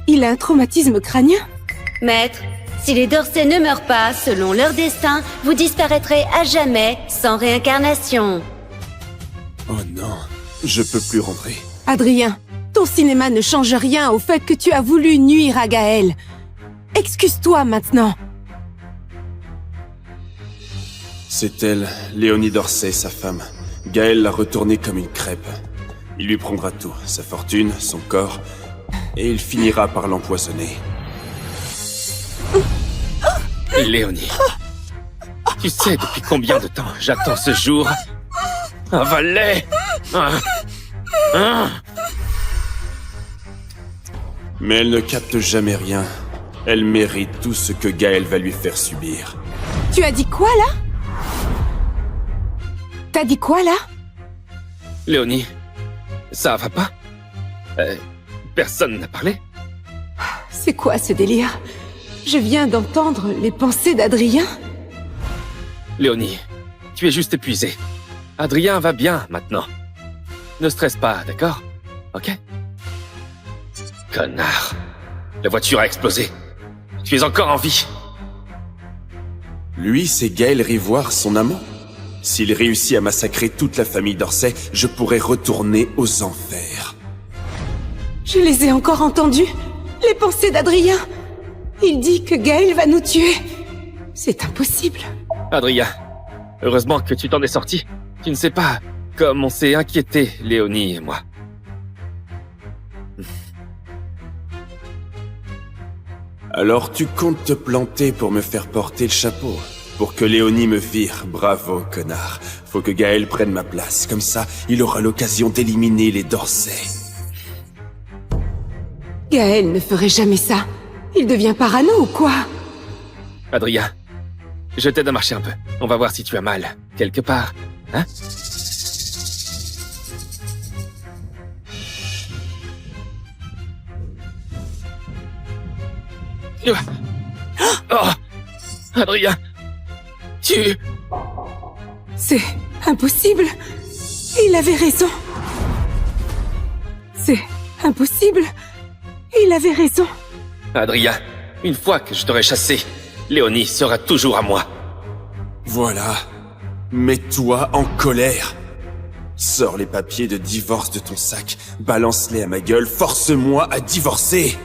il a un traumatisme crânien? Maître, si les Dorsey ne meurent pas selon leur destin, vous disparaîtrez à jamais, sans réincarnation. Oh non, je peux plus rentrer. Adrien, ton cinéma ne change rien au fait que tu as voulu nuire à Gaël. Excuse-toi maintenant. C'est elle, Léonie Dorsey, sa femme. Gaël l'a retournée comme une crêpe. Il lui prendra tout, sa fortune, son corps, et il finira par l'empoisonner. Léonie, tu sais depuis combien de temps j'attends ce jour? Avale! Mais elle ne capte jamais rien. Elle mérite tout ce que Gaël va lui faire subir. Tu as dit quoi, là? T'as dit quoi, là? Léonie, ça va pas? Personne n'a parlé? C'est quoi ce délire? Je viens d'entendre les pensées d'Adrien. Léonie, tu es juste épuisée. Adrien va bien maintenant. Ne stresse pas, d'accord? Ok? Connard. La voiture a explosé. Tu es encore en vie. Lui, c'est Gaël Rivoire, son amant. S'il réussit à massacrer toute la famille Dorsey, je pourrais retourner aux enfers. Je les ai encore entendus. Les pensées d'Adrien. Il dit que Gaël va nous tuer. C'est impossible. Adrien, heureusement que tu t'en es sorti. Tu ne sais pas comme on s'est inquiété, Léonie et moi. Alors tu comptes te planter pour me faire porter le chapeau? Pour que Léonie me vire, bravo, connard. Faut que Gaël prenne ma place, comme ça, il aura l'occasion d'éliminer les Dorsey. Gaël ne ferait jamais ça. Il devient parano ou quoi? Adrien, je t'aide à marcher un peu. On va voir si tu as mal, quelque part, hein? Oh! Adrien! Tu... C'est impossible. Il avait raison. C'est impossible. Il avait raison. Adrien, une fois que je t'aurai chassé, Léonie sera toujours à moi. Voilà. Mets-toi en colère. Sors les papiers de divorce de ton sac, balance-les à ma gueule, force-moi à divorcer.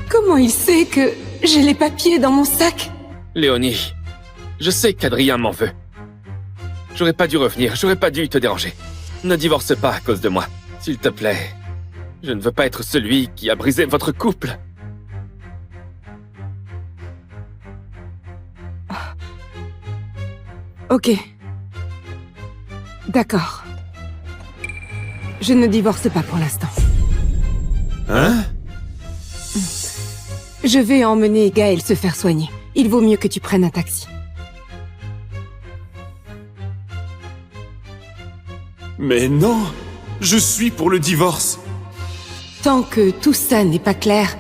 Comment il sait que j'ai les papiers dans mon sac? Léonie, je sais qu'Adrien m'en veut. J'aurais pas dû revenir, j'aurais pas dû te déranger. Ne divorce pas à cause de moi, s'il te plaît. Je ne veux pas être celui qui a brisé votre couple. Ok. D'accord. Je ne divorce pas pour l'instant. Hein? Je vais emmener Gaël se faire soigner. Il vaut mieux que tu prennes un taxi. Mais non! Je suis pour le divorce! Tant que tout ça n'est pas clair,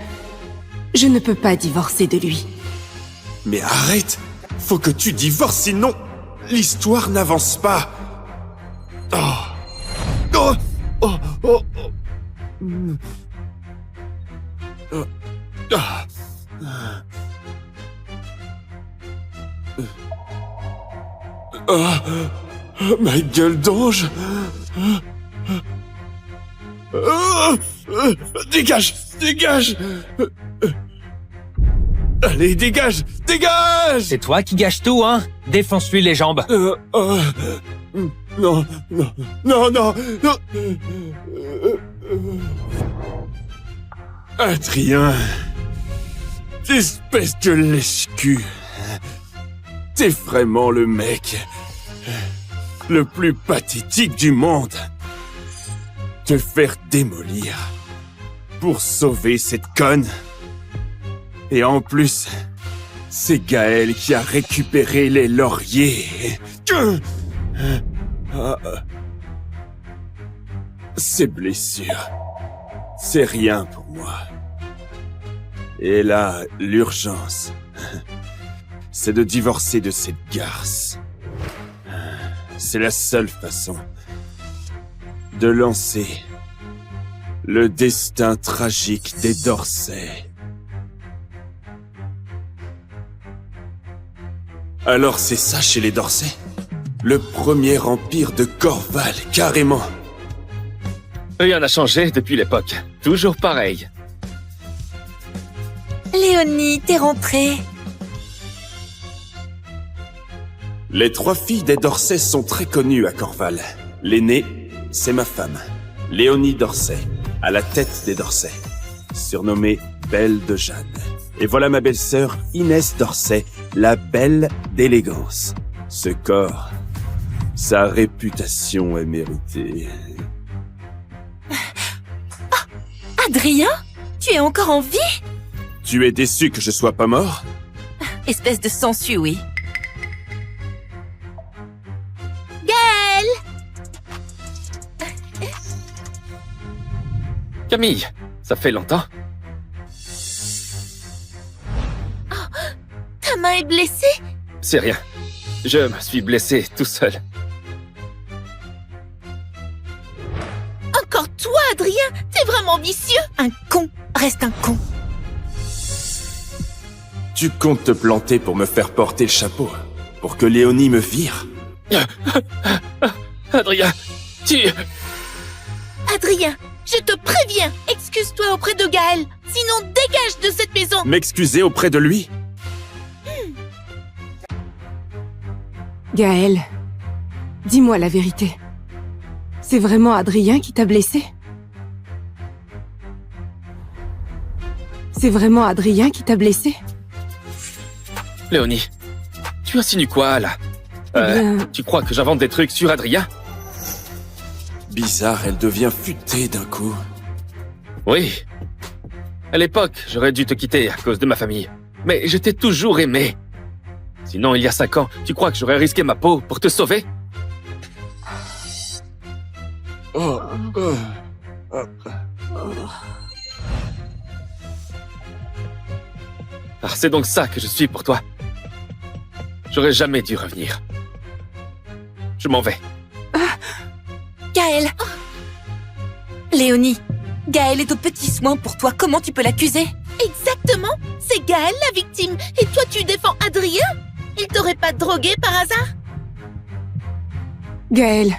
je ne peux pas divorcer de lui. Mais arrête! Faut que tu divorces, sinon l'histoire n'avance pas! Oh! Oh! Oh! Oh! Oh! Ah! Ah! Ma gueule d'ange! Dégage! Dégage! Allez, dégage! Dégage! C'est toi qui gâches tout, hein? Défonce-lui les jambes. Non, non, non, non, non! Adrien! Espèce de lèche-cul! T'es vraiment le mec le plus pathétique du monde. Te faire démolir pour sauver cette conne. Et en plus, c'est Gaël qui a récupéré les lauriers. Ces blessures, c'est rien pour moi. Et là, l'urgence, c'est de divorcer de cette garce. C'est la seule façon de lancer le destin tragique des Dorsey. Alors c'est ça chez les Dorsey? Le premier empire de Corval, carrément. Rien n'a changé depuis l'époque. Toujours pareil. Léonie, t'es rentrée. Les 3 filles des Dorsey sont très connues à Corval. L'aînée, c'est ma femme, Léonie Dorsey, à la tête des Dorsey, surnommée Belle de Jeanne. Et voilà ma belle-sœur Inès Dorsey, la belle d'élégance. Ce corps, sa réputation est méritée. Adrien? Tu es encore en vie? Tu es déçu que je sois pas mort? Espèce de sensu, oui. Gaël! Camille, ça fait longtemps. Ta main est blessée? C'est rien. Je me suis blessé tout seul. Encore toi, Adrien? T'es vraiment vicieux? Un con reste un con. Tu comptes te planter pour me faire porter le chapeau? Pour que Léonie me vire? Adrien, tu... Adrien, je te préviens, excuse-toi auprès de Gaël, sinon dégage de cette maison. M'excuser auprès de lui? Gaël, dis-moi la vérité. C'est vraiment Adrien qui t'a blessé? C'est vraiment Adrien qui t'a blessé? Léonie, tu insinues quoi, là? Eh bien... Tu crois que j'invente des trucs sur Adrien? Bizarre, elle devient futée d'un coup. Oui. À l'époque, j'aurais dû te quitter à cause de ma famille. Mais je t'ai toujours aimé. Sinon, il y a 5 ans, tu crois que j'aurais risqué ma peau pour te sauver? Ah, c'est donc ça que je suis pour toi. J'aurais jamais dû revenir. Je m'en vais. Gaël! Léonie, Gaël est aux petits soins pour toi, comment tu peux l'accuser? Exactement! C'est Gaël la victime, et toi tu défends Adrien? Il t'aurait pas drogué par hasard? Gaël,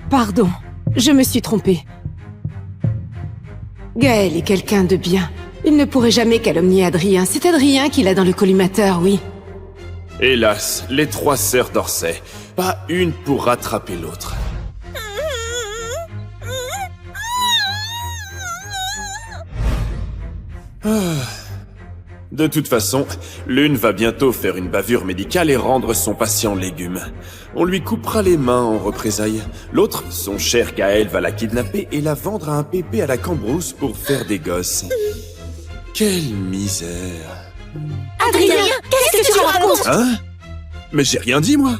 pardon, je me suis trompée. Gaël est quelqu'un de bien. Il ne pourrait jamais calomnier Adrien. C'est Adrien qui l'a dans le collimateur, oui. Hélas, les 3 sœurs Dorsey, pas une pour rattraper l'autre. De toute façon, l'une va bientôt faire une bavure médicale et rendre son patient légume. On lui coupera les mains en représailles. L'autre, son cher Gaël, va la kidnapper et la vendre à un pépé à la Cambrousse pour faire des gosses. Quelle misère. Adrien, qu'est-ce que tu racontes? Hein? Mais j'ai rien dit, moi.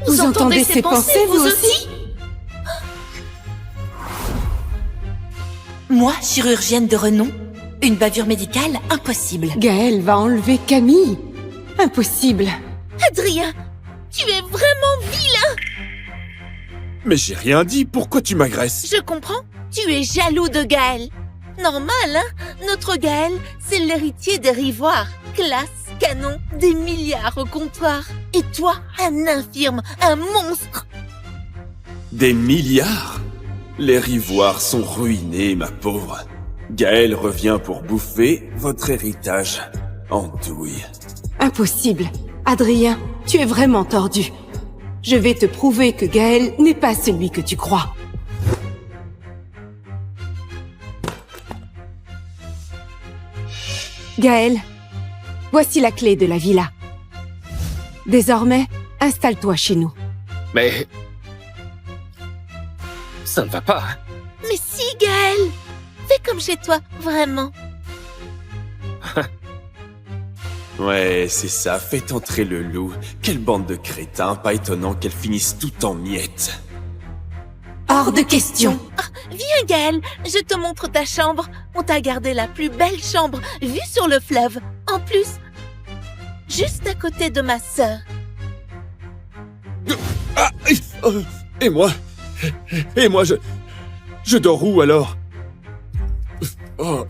Vous entendez ses pensées, vous aussi? Moi, chirurgienne de renom, une bavure médicale, impossible. Gaël va enlever Camille. Impossible. Adrien, tu es vraiment vilain. Mais j'ai rien dit, pourquoi tu m'agresses? Je comprends, tu es jaloux de Gaël. Normal, hein? Notre Gaël, c'est l'héritier des Rivoires. Classe, canon, des milliards au comptoir. Et toi, un infirme, un monstre. Des milliards? Les Rivoires sont ruinés, ma pauvre. Gaël revient pour bouffer votre héritage en douille. Impossible. Adrien, tu es vraiment tordu. Je vais te prouver que Gaël n'est pas celui que tu crois. Gaël, voici la clé de la villa. Désormais, installe-toi chez nous. Mais... ça ne va pas, hein? Mais si, Gaël! Fais comme chez toi, vraiment. Ouais, c'est ça, faites entrer le loup. Quelle bande de crétins, pas étonnant qu'elles finissent tout en miettes. Hors de question. Viens, Gaël, je te montre ta chambre. On t'a gardé la plus belle chambre, vue sur le fleuve. En plus, juste à côté de ma sœur. Ah, et moi? Et moi, je dors où alors? Oh.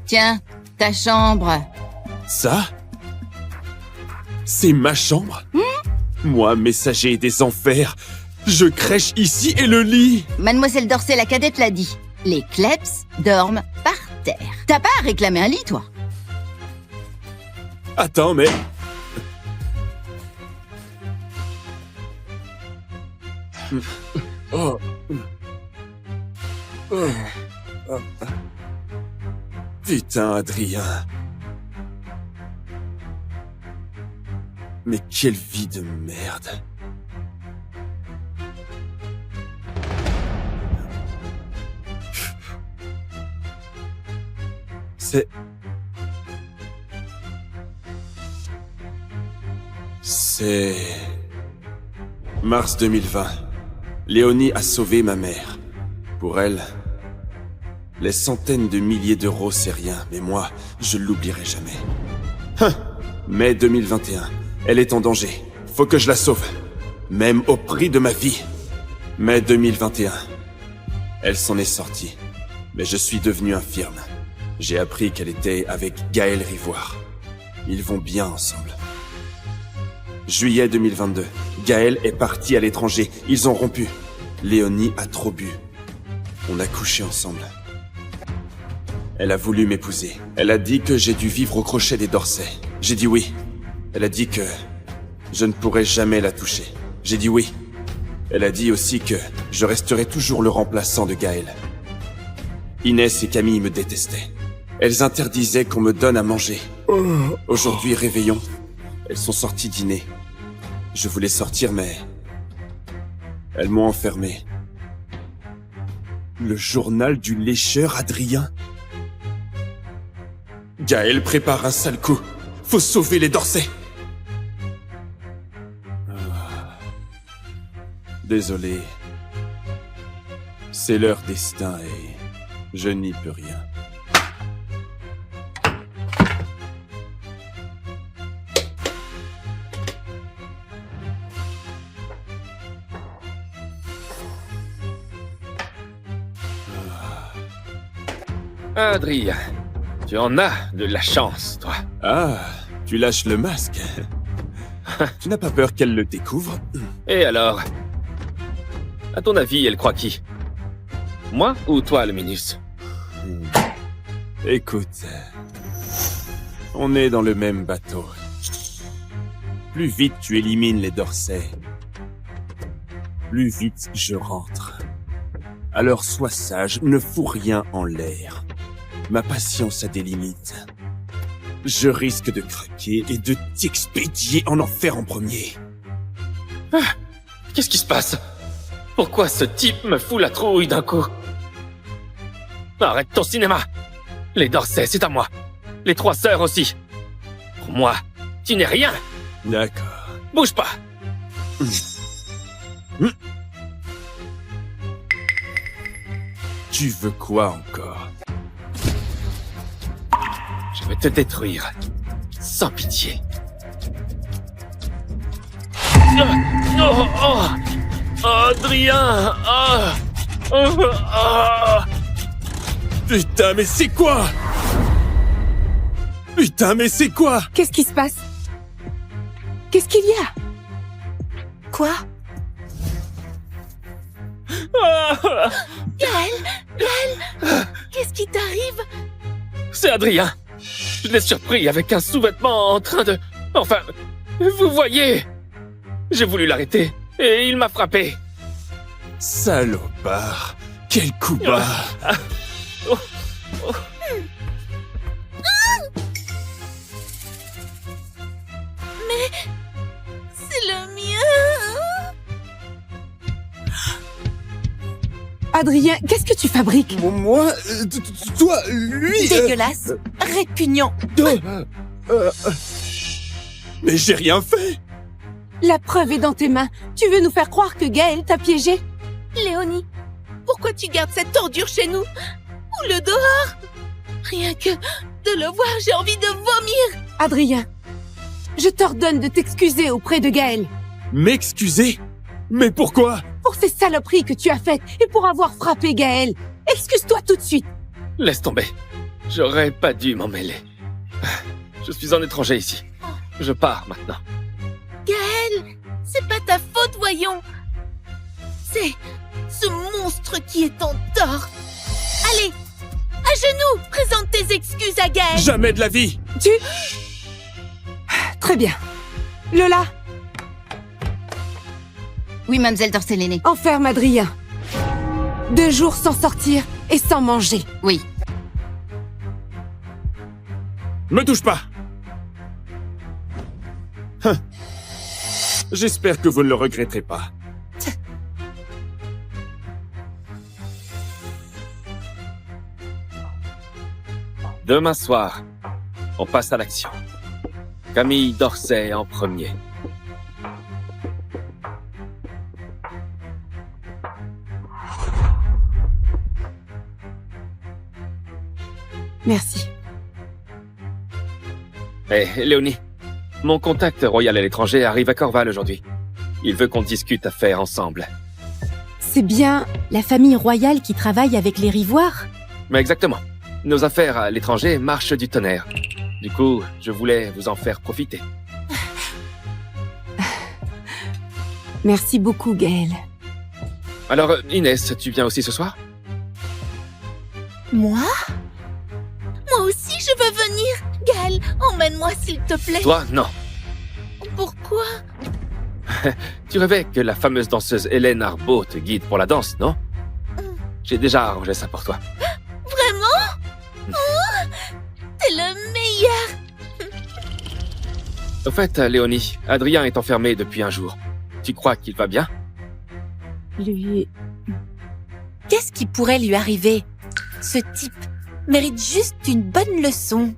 Tiens, ta chambre. Ça? C'est ma chambre? Moi, messager des enfers, je crèche ici et le lit. Mademoiselle Dorsey, la cadette, l'a dit. Les Kleps dorment par terre. T'as pas à réclamer un lit, toi? Attends, mais... Oh. Oh. Oh. Putain, Adrien. Mais quelle vie de merde. C'est... Mars 2020. Léonie a sauvé ma mère. Pour elle, les centaines de milliers d'euros, c'est rien, mais moi, je l'oublierai jamais. Mai 2021. Elle est en danger. Faut que je la sauve. Même au prix de ma vie. Mai 2021. Elle s'en est sortie. Mais je suis devenu infirme. J'ai appris qu'elle était avec Gaël Rivoire. Ils vont bien ensemble. Juillet 2022. Gaël est parti à l'étranger. Ils ont rompu. Léonie a trop bu. On a couché ensemble. Elle a voulu m'épouser. Elle a dit que j'ai dû vivre au crochet des Dorsey. J'ai dit oui. Elle a dit que je ne pourrais jamais la toucher. J'ai dit oui. Elle a dit aussi que je resterai toujours le remplaçant de Gaël. Inès et Camille me détestaient. Elles interdisaient qu'on me donne à manger. Aujourd'hui, réveillon. Elles sont sorties dîner. Je voulais sortir, mais... elles m'ont enfermé. Le journal du lécheur Adrien. Gaël prépare un sale coup. Faut sauver les Dorsey. Désolé. C'est leur destin et je n'y peux rien. Adrien, tu en as de la chance, toi. Ah, tu lâches le masque. Tu n'as pas peur qu'elle le découvre? Et alors? À ton avis, elle croit qui? Moi ou toi, le Minus? Écoute, on est dans le même bateau. Plus vite tu élimines les Dorsey, plus vite je rentre. Alors sois sage, ne fous rien en l'air. Ma patience a des limites. Je risque de craquer et de t'expédier en enfer en premier. Ah, qu'est-ce qui se passe? Pourquoi ce type me fout la trouille d'un coup? Arrête ton cinéma! Les Dorsey, c'est à moi. Les 3 sœurs aussi. Pour moi, tu n'es rien. D'accord. Bouge pas. Tu veux quoi encore? Je vais te détruire. Sans pitié. Oh, oh, Adrien! Putain, mais c'est quoi? Putain, mais c'est quoi? Qu'est-ce qui se passe? Qu'est-ce qu'il y a? Quoi? Gaël, qu'est-ce qui t'arrive? C'est Adrien. Je l'ai surpris avec un sous-vêtement en train de... Enfin, vous voyez. J'ai voulu l'arrêter et il m'a frappé. Salopard. Quel coup bas. Mais c'est le mien. Adrien, qu'est-ce que tu fabriques? Moi, toi, lui... Dégueulasse, répugnant. Mais j'ai rien fait. La preuve est dans tes mains. Tu veux nous faire croire que Gaël t'a piégé? Léonie, pourquoi tu gardes cette ordure chez nous? Ou le dehors? Rien que de le voir, j'ai envie de vomir. Adrien, je t'ordonne de t'excuser auprès de Gaël. M'excuser? Mais pourquoi? Pour ces saloperies que tu as faites et pour avoir frappé Gaël. Excuse-toi tout de suite. Laisse tomber. J'aurais pas dû m'en mêler. Je suis un étranger ici. Je pars maintenant. Gaël, c'est pas ta faute, voyons. C'est ce monstre qui est en tort. Allez, à genoux, présente tes excuses à Gaël. Jamais de la vie. Très bien. Lola, Oui, mademoiselle Dorsey l'aînée. enferme Adrien. 2 jours sans sortir et sans manger. Oui. Me touche pas. J'espère que vous ne le regretterez pas. Demain soir, on passe à l'action. Camille Dorsey en premier. Merci. Léonie, mon contact royal à l'étranger arrive à Corval aujourd'hui. Il veut qu'on discute affaires ensemble. C'est bien la famille royale qui travaille avec les Rivoires? Mais exactement. Nos affaires à l'étranger marchent du tonnerre. Du coup, je voulais vous en faire profiter. Merci beaucoup, Gaël. Alors, Inès, tu viens aussi ce soir? Moi? Moi aussi, je veux venir. Gaël, emmène-moi s'il te plaît. Toi, non. Pourquoi? Tu rêvais que la fameuse danseuse Hélène Arbaud te guide pour la danse, non? J'ai déjà arrangé ça pour toi. Vraiment? Oh, t'es le meilleur. Au fait, Léonie, Adrien est enfermé depuis un jour. Tu crois qu'il va bien? Lui... Qu'est-ce qui pourrait lui arriver? Ce type mérite juste une bonne leçon.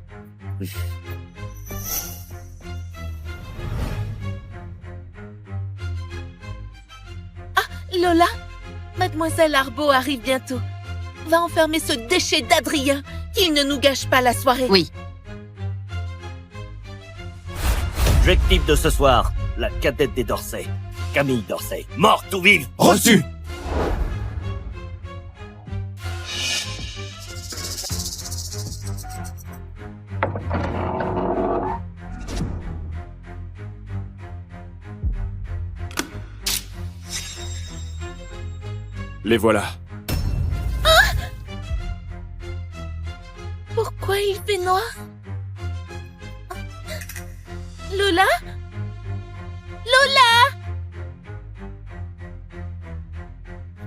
Ah, Lola, mademoiselle Arbaud arrive bientôt. Va enfermer ce déchet d'Adrien, qu'il ne nous gâche pas la soirée. Oui. Objectif de ce soir, la cadette des Dorsey, Camille Dorsey, morte ou vive. Reçu. Les voilà. Pourquoi il fait noir? Lola? Lola?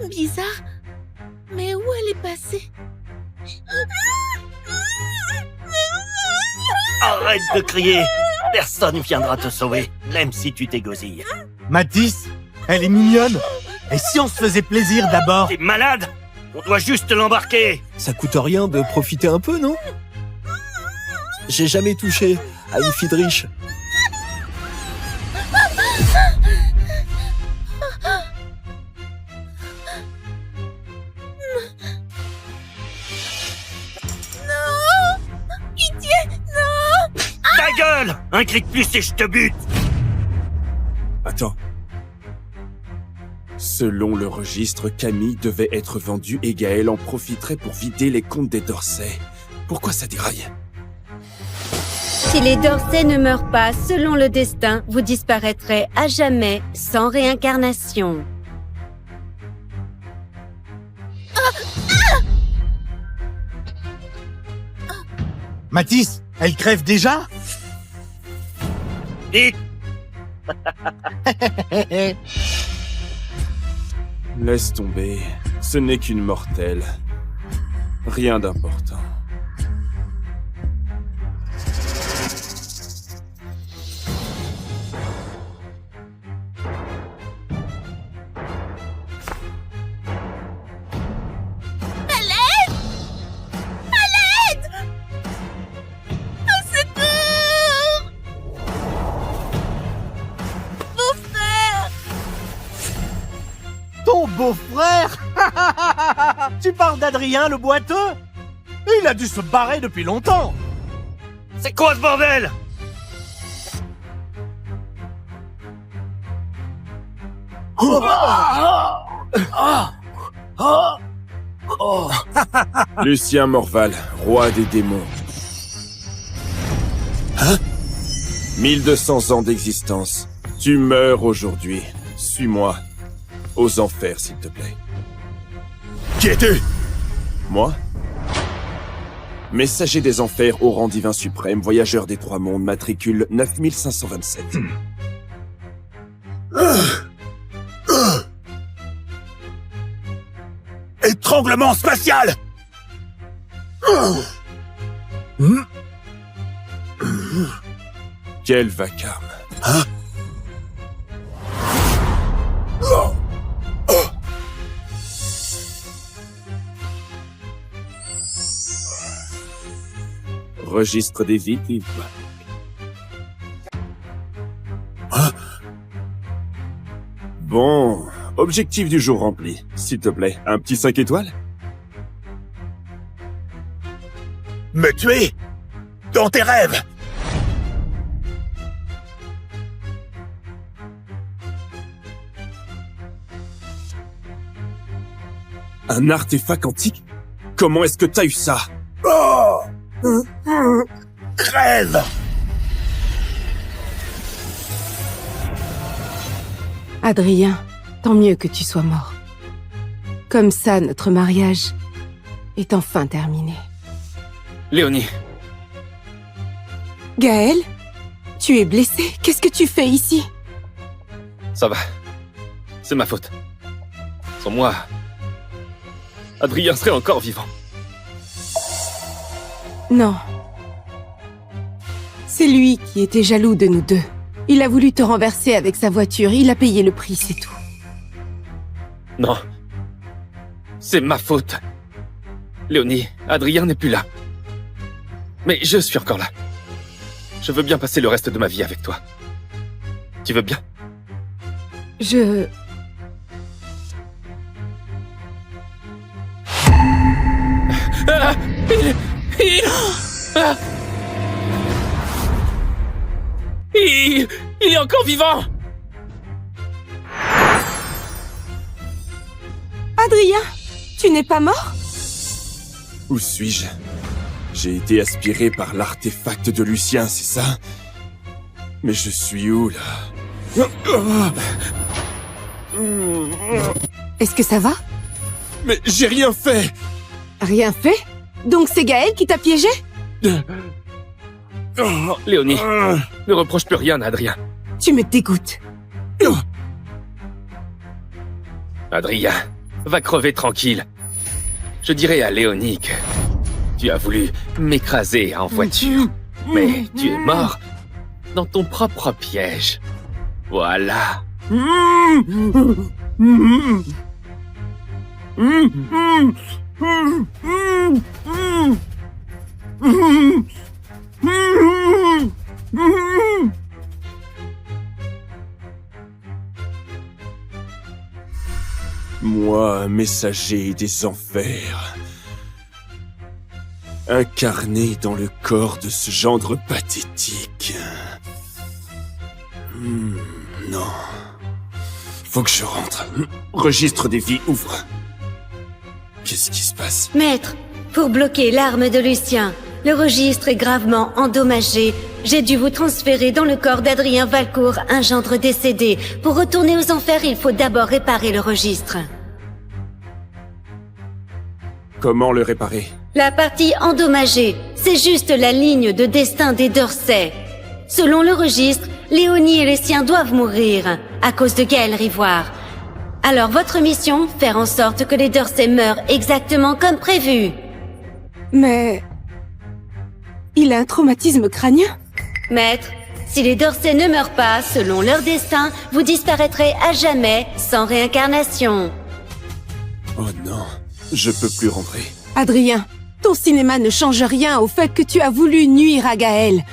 Bizarre. Mais où elle est passée? Arrête de crier. Personne viendra te sauver, même si tu t'égosilles. Mathis, elle est mignonne. Et si on se faisait plaisir d'abord? T'es malade? On doit juste l'embarquer. Ça coûte rien de profiter un peu, non? J'ai jamais touché à une fille de riche. Pitié, non! Ta gueule! Un cri de plus et je te bute! Attends. Selon le registre, Camille devait être vendue et Gaël en profiterait pour vider les comptes des Dorsey. Pourquoi ça déraille? Si les Dorsey ne meurent pas selon le destin, vous disparaîtrez à jamais sans réincarnation. Mathis, elle crève déjà? Vite! Laisse tomber. Ce n'est qu'une mortelle. Rien d'important. Tu parles d'Adrien le boiteux? Il a dû se barrer depuis longtemps. C'est quoi ce bordel? Lucien Morval, roi des démons. Hein? 1200 ans d'existence. Tu meurs aujourd'hui. Suis-moi. Aux enfers, s'il te plaît. Qui es-tu? Moi? Messager des enfers au rang divin suprême, voyageur des trois mondes, matricule 9527. Étranglement spatial! Quel vacarme. Hein? Registre des vies, livre. Hein? Bon, objectif du jour rempli. S'il te plaît, un petit 5 étoiles? Me tuer? Dans tes rêves? Un artefact antique? Comment est-ce que t'as eu ça? Oh! Crève! Adrien, tant mieux que tu sois mort. Comme ça, notre mariage est enfin terminé. Léonie, Gaël, tu es blessé? Qu'est-ce que tu fais ici? ça va. C'est ma faute. Sans moi, Adrien serait encore vivant. Non. C'est lui qui était jaloux de nous deux. Il a voulu te renverser avec sa voiture. Il a payé le prix, c'est tout. Non. C'est ma faute. Léonie, Adrien n'est plus là. Mais je suis encore là. Je veux bien passer le reste de ma vie avec toi. Tu veux bien? Ah, il est encore vivant! Adrien, tu n'es pas mort? Où suis-je? J'ai été aspiré par l'artefact de Lucien, c'est ça? Mais je suis où, là? Est-ce que ça va? Mais j'ai rien fait! Rien fait? Donc c'est Gaël qui t'a piégé? Léonie, ne reproche plus rien à Adrien. Tu me dégoûtes. Adrien, va crever tranquille. Je dirais à Léonie que tu as voulu m'écraser en voiture, mais tu es mort dans ton propre piège. Voilà. Moi, messager des enfers, incarné dans le corps de ce gendre pathétique. Non. Faut que je rentre. Registre des vies, ouvre. Qu'est-ce qui se passe? Maître, pour bloquer l'arme de Lucien, le registre est gravement endommagé. J'ai dû vous transférer dans le corps d'Adrien Valcourt, un gendre décédé. Pour retourner aux enfers, il faut d'abord réparer le registre. Comment le réparer? La partie endommagée, c'est juste la ligne de destin des Dorsey. Selon le registre, Léonie et les siens doivent mourir, à cause de Gaël Rivoire. Alors votre mission, faire en sorte que les Dorsey meurent exactement comme prévu. Mais... il a un traumatisme crânien? Maître, si les Dorsey ne meurent pas selon leur destin, vous disparaîtrez à jamais, sans réincarnation. Oh non, je peux plus rentrer. Adrien, ton cinéma ne change rien au fait que tu as voulu nuire à Gaël.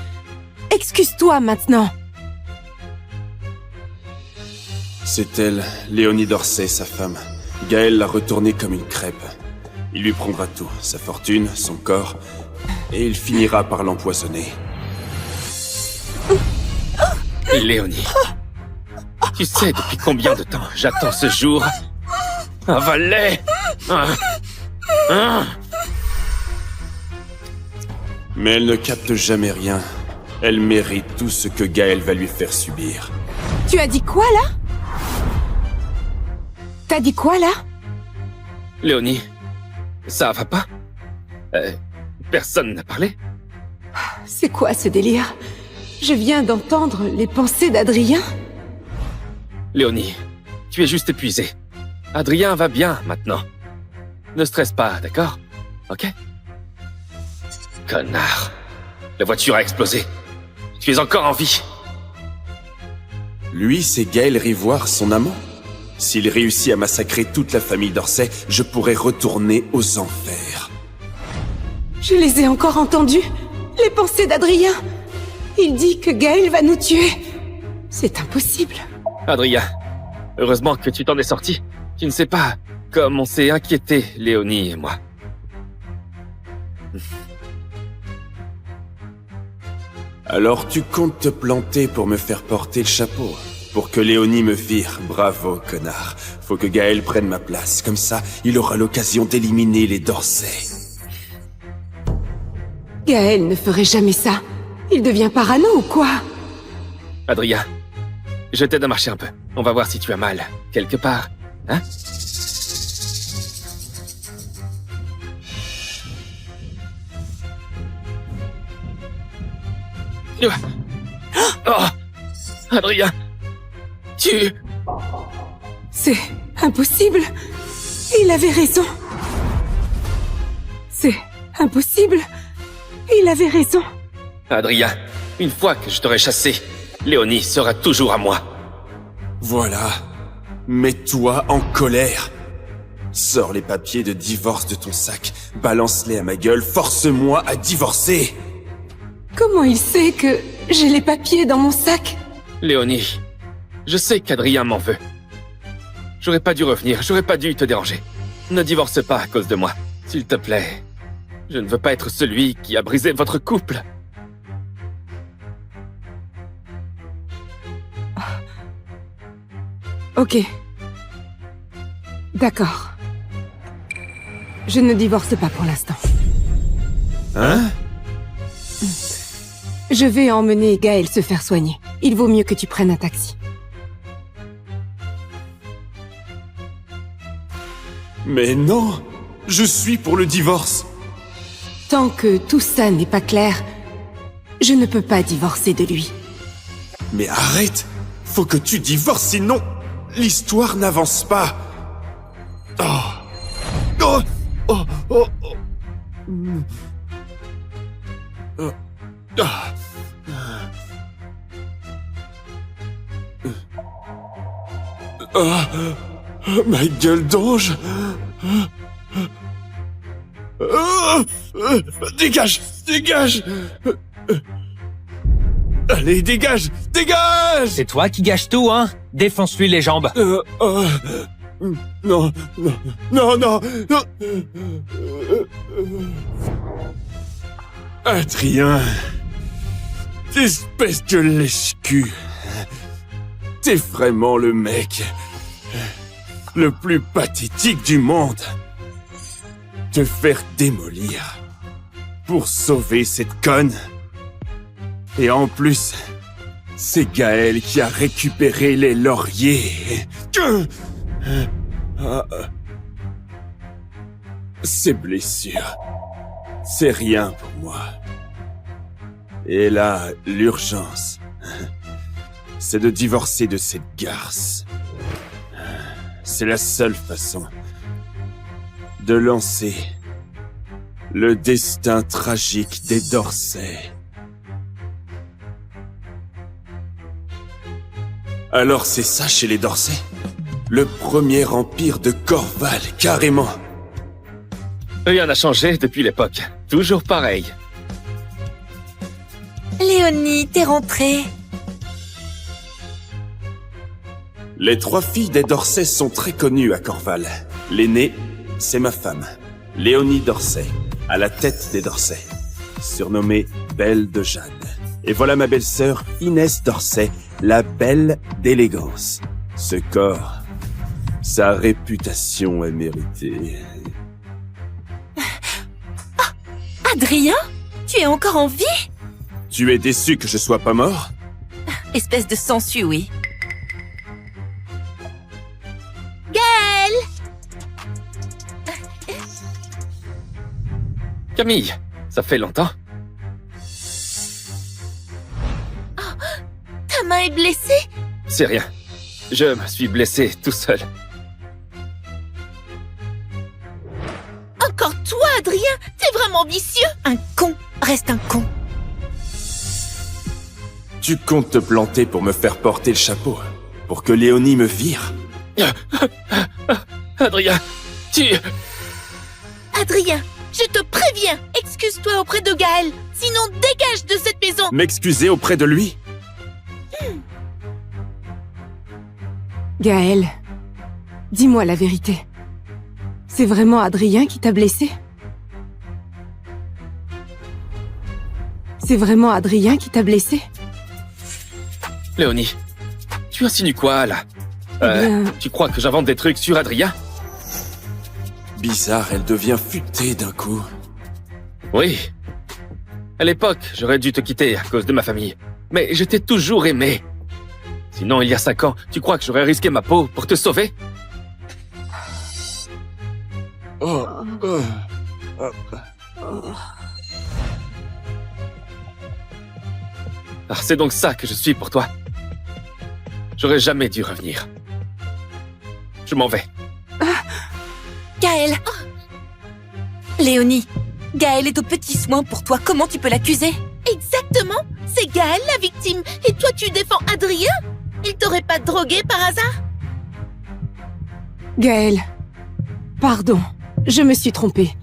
Excuse-toi maintenant. C'est elle, Léonie Dorsey, sa femme. Gaël l'a retournée comme une crêpe. Il lui prendra tout, sa fortune, son corps, et il finira par l'empoisonner. Léonie, tu sais depuis combien de temps j'attends ce jour? Avale-les! Mais elle ne capte jamais rien. Elle mérite tout ce que Gaël va lui faire subir. Tu as dit quoi, là? T'as dit quoi, là? Léonie, ça va pas? Personne n'a parlé? C'est quoi ce délire? Je viens d'entendre les pensées d'Adrien. Léonie, tu es juste épuisée. Adrien va bien maintenant. Ne stresse pas, d'accord? Ok? Connard. La voiture a explosé. Tu es encore en vie. Lui, c'est Gaël Rivoire, son amant. S'il réussit à massacrer toute la famille d'Orsay, je pourrais retourner aux enfers. Je les ai encore entendus. Les pensées d'Adrien. Il dit que Gaël va nous tuer. C'est impossible. Adrien, heureusement que tu t'en es sorti. Tu ne sais pas comme on s'est inquiété, Léonie et moi. Alors tu comptes te planter pour me faire porter le chapeau? Pour que Léonie me vire? Bravo, connard. Faut que Gaël prenne ma place. Comme ça, il aura l'occasion d'éliminer les Dorsey. Gaël ne ferait jamais ça. Il devient parano ou quoi? Adrien, je t'aide à marcher un peu. On va voir si tu as mal, quelque part. Hein? Oh! Adrien! Tu... C'est impossible. Il avait raison. C'est impossible. Il avait raison. Adrien, une fois que je t'aurai chassé, Léonie sera toujours à moi. Voilà. Mets-toi en colère. Sors les papiers de divorce de ton sac. Balance-les à ma gueule. Force-moi à divorcer. Comment il sait que j'ai les papiers dans mon sac? Léonie, je sais qu'Adrien m'en veut. J'aurais pas dû revenir, j'aurais pas dû te déranger. Ne divorce pas à cause de moi, s'il te plaît. Je ne veux pas être celui qui a brisé votre couple. Ok. D'accord. Je ne divorce pas pour l'instant. Hein? Je vais emmener Gaël se faire soigner. Il vaut mieux que tu prennes un taxi. Mais non! Je suis pour le divorce! Tant que tout ça n'est pas clair, je ne peux pas divorcer de lui. Mais arrête! Faut que tu divorces, sinon l'histoire n'avance pas! Oh! Oh! Oh! Oh! Oh! Ah. Ah. Ma gueule d'ange. Dégage! Dégage! Allez, dégage! Dégage! C'est toi qui gâches tout, hein? Défonce-lui les jambes. Non, non, non, non, non. Adrien, espèce de lèche-cul. T'es vraiment le mec le plus pathétique du monde. Te faire démolir pour sauver cette conne. Et en plus, c'est Gaël qui a récupéré les lauriers. Ces blessures, c'est rien pour moi. Et là, l'urgence, c'est de divorcer de cette garce. C'est la seule façon de lancer le destin tragique des Dorsey. Alors c'est ça chez les Dorsey? Le premier empire de Corval, carrément. Rien n'a changé depuis l'époque. Toujours pareil. Léonie, t'es rentrée. Les 3 filles des Dorsey sont très connues à Corval. L'aînée, c'est ma femme. Léonie d'Orsay, à la tête des d'Orsay, surnommée Belle de Jeanne. Et voilà ma belle-sœur Inès d'Orsay, la belle d'élégance. Ce corps, sa réputation est méritée. Adrien? Tu es encore en vie? Tu es déçu que je sois pas mort? Espèce de sensu, oui. Gaël! Camille, ça fait longtemps. Ta main est blessée? C'est rien. Je me suis blessé tout seul. Encore toi, Adrien? T'es vraiment vicieux! Un con reste un con. Tu comptes te planter pour me faire porter le chapeau? Pour que Léonie me vire? Adrien, tu... Adrien, je te préviens, excuse-toi auprès de Gaël, sinon dégage de cette maison! M'excuser auprès de lui? Gaël, dis-moi la vérité. C'est vraiment Adrien qui t'a blessé? C'est vraiment Adrien qui t'a blessé? Léonie, tu insinues quoi, là? bien- Tu crois que j'invente des trucs sur Adrien? Bizarre, elle devient futée d'un coup. Oui. À l'époque, j'aurais dû te quitter à cause de ma famille. Mais je t'ai toujours aimé. Sinon, il y a 5 ans, tu crois que j'aurais risqué ma peau pour te sauver? Ah, c'est donc ça que je suis pour toi. J'aurais jamais dû revenir. Je m'en vais. Gaël! Léonie, Gaël est aux petits soins pour toi, comment tu peux l'accuser? Exactement! C'est Gaël la victime, et toi tu défends Adrien? Il t'aurait pas drogué par hasard? Gaël, pardon, je me suis trompée.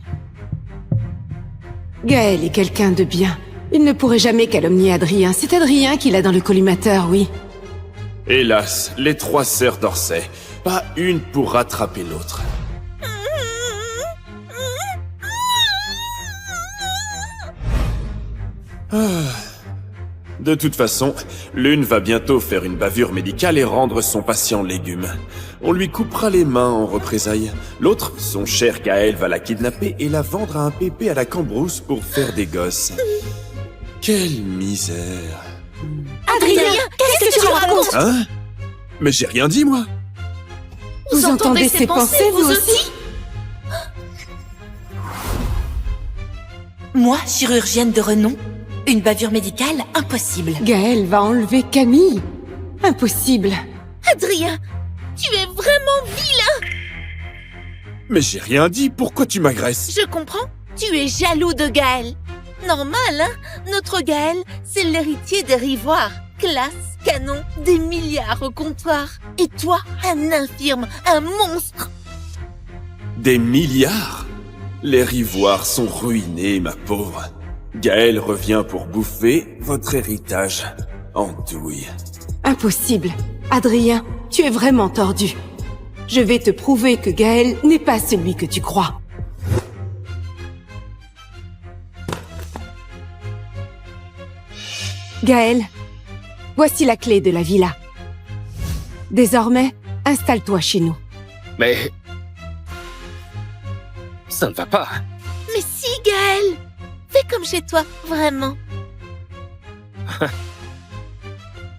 Gaël est quelqu'un de bien. Il ne pourrait jamais calomnier Adrien. C'est Adrien qui l'a dans le collimateur, oui. Hélas, les 3 sœurs d'Orsay, pas une pour rattraper l'autre. De toute façon, l'une va bientôt faire une bavure médicale et rendre son patient légume. On lui coupera les mains en représailles. L'autre, son cher Gaël, va la kidnapper et la vendre à un pépé à la Cambrousse pour faire des gosses. Quelle misère. Adrien, qu'est-ce que tu racontes? Hein? Mais j'ai rien dit, moi. Vous entendez ses pensées, vous aussi? Moi, chirurgienne de renom, une bavure médicale, impossible. Gaël va enlever Camille. Impossible. Adrien, tu es vraiment vilain! Mais j'ai rien dit, pourquoi tu m'agresses? Je comprends, tu es jaloux de Gaël. Normal, hein? Notre Gaël, c'est l'héritier des Rivoires. Classe, canon, des milliards au comptoir. Et toi, un infirme, un monstre. Des milliards? Les Rivoires sont ruinés, ma pauvre. Gaël revient pour bouffer votre héritage en douille. Impossible. Adrien, tu es vraiment tordu. Je vais te prouver que Gaël n'est pas celui que tu crois. Gaël, voici la clé de la villa. Désormais, installe-toi chez nous. Mais... ça ne va pas. Mais si, Gaël! Fais comme chez toi, vraiment.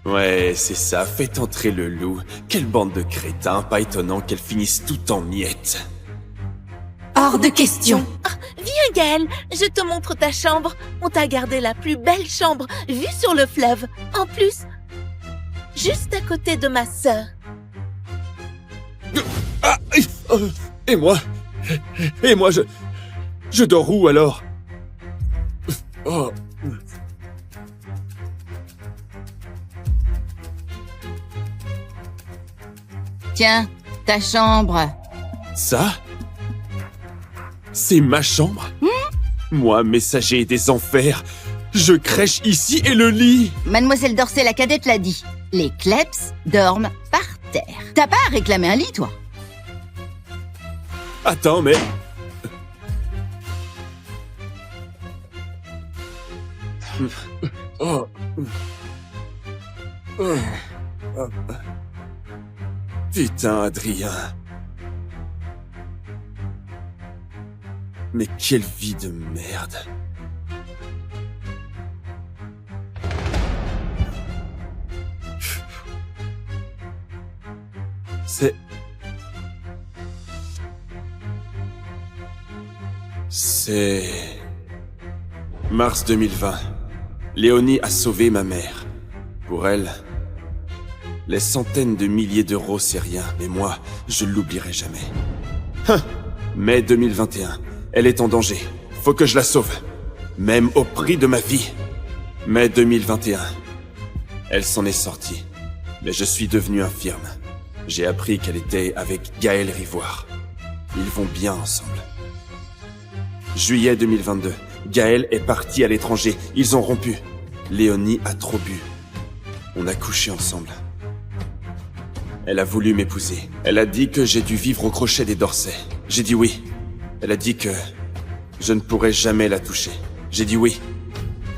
Ouais, c'est ça, faites entrer le loup. Quelle bande de crétins, pas étonnant qu'elles finissent tout en miettes. Hors de question. Viens, Gaël, je te montre ta chambre. On t'a gardé la plus belle chambre, vue sur le fleuve. En plus, juste à côté de ma sœur. Ah, et moi? Et moi, je dors où alors? Oh. Tiens, ta chambre. Ça? C'est ma chambre? Moi, messager des enfers, je crèche ici et le lit. Mademoiselle Dorsay, la cadette, l'a dit. Les kleps dorment par terre. T'as pas à réclamer un lit, toi? Attends, mais... Oh. Putain, Adrien. Mais quelle vie de merde. C'est... Mars 2020. Léonie a sauvé ma mère. Pour elle, les centaines de milliers d'euros, c'est rien, mais moi, je l'oublierai jamais. Mai 2021. Elle est en danger. Faut que je la sauve. Même au prix de ma vie. Mai 2021. Elle s'en est sortie. Mais je suis devenu infirme. J'ai appris qu'elle était avec Gaël Rivoire. Ils vont bien ensemble. Juillet 2022. Gaël est parti à l'étranger. Ils ont rompu. Léonie a trop bu. On a couché ensemble. Elle a voulu m'épouser. Elle a dit que j'ai dû vivre au crochet des Dorsey. J'ai dit oui. Elle a dit que je ne pourrais jamais la toucher. J'ai dit oui.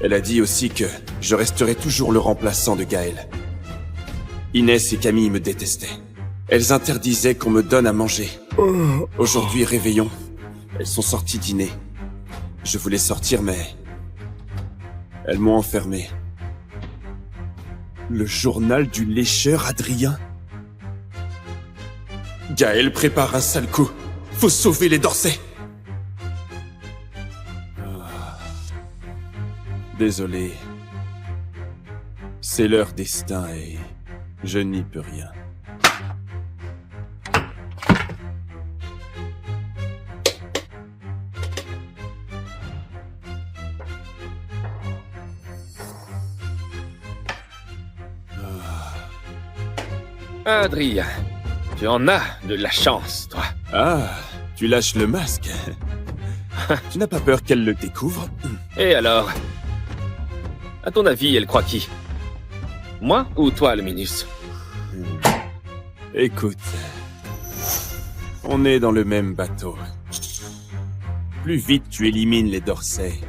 Elle a dit aussi que je resterai toujours le remplaçant de Gaël. Inès et Camille me détestaient. Elles interdisaient qu'on me donne à manger. Aujourd'hui, réveillon. Elles sont sorties dîner. Je voulais sortir, mais... elles m'ont enfermé. Le journal du lécheur Adrien. Gaël prépare un sale coup. Faut sauver les Dorsey. Désolé. C'est leur destin et je n'y peux rien. Adrien, tu en as de la chance, toi. Ah, tu lâches le masque. Tu n'as pas peur qu'elle le découvre? Et alors? À ton avis, elle croit qui? Moi ou toi, le Minus? Écoute, on est dans le même bateau. Plus vite tu élimines les Dorsey,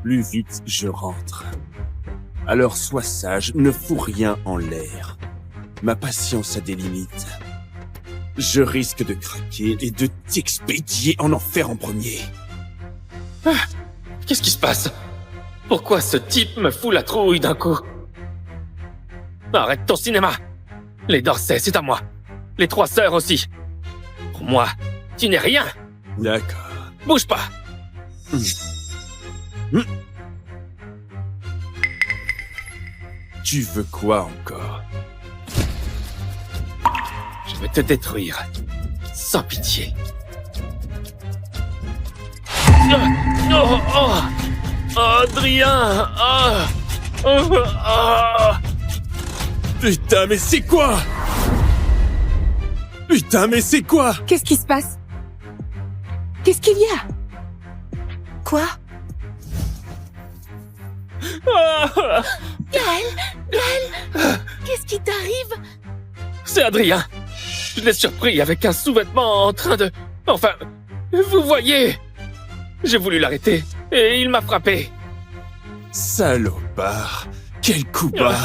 plus vite je rentre. Alors sois sage, ne fous rien en l'air. Ma patience a des limites. Je risque de craquer et de t'expédier en enfer en premier. Ah, qu'est-ce qui se passe? Pourquoi ce type me fout la trouille d'un coup? Arrête ton cinéma! Les Dorsey, c'est à moi. Les 3 sœurs aussi. Pour moi, tu n'es rien. D'accord. Bouge pas. Tu veux quoi encore? Je vais te détruire. Sans pitié. Adrien! Putain, mais c'est quoi? Putain, mais c'est quoi? Qu'est-ce qui se passe? Qu'est-ce qu'il y a? Quoi? Gaël, qu'est-ce qui t'arrive? C'est Adrien. Je l'ai surpris avec un sous-vêtement en train de... Enfin, vous voyez. J'ai voulu l'arrêter et il m'a frappé. Salopard. Quel coup bas.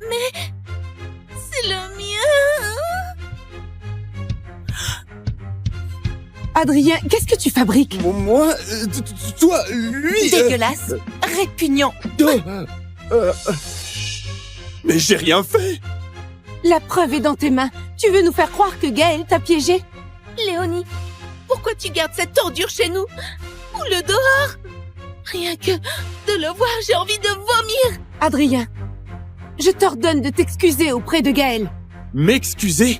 Mais... c'est le mien. Adrien, qu'est-ce que tu fabriques? Moi, toi, lui... Dégueulasse, répugnant. Mais j'ai rien fait. La preuve est dans tes mains. Tu veux nous faire croire que Gaël t'a piégé? Léonie, pourquoi tu gardes cette ordure chez nous? Ou le dehors? Rien que de le voir, j'ai envie de vomir. Adrien, je t'ordonne de t'excuser auprès de Gaël. M'excuser?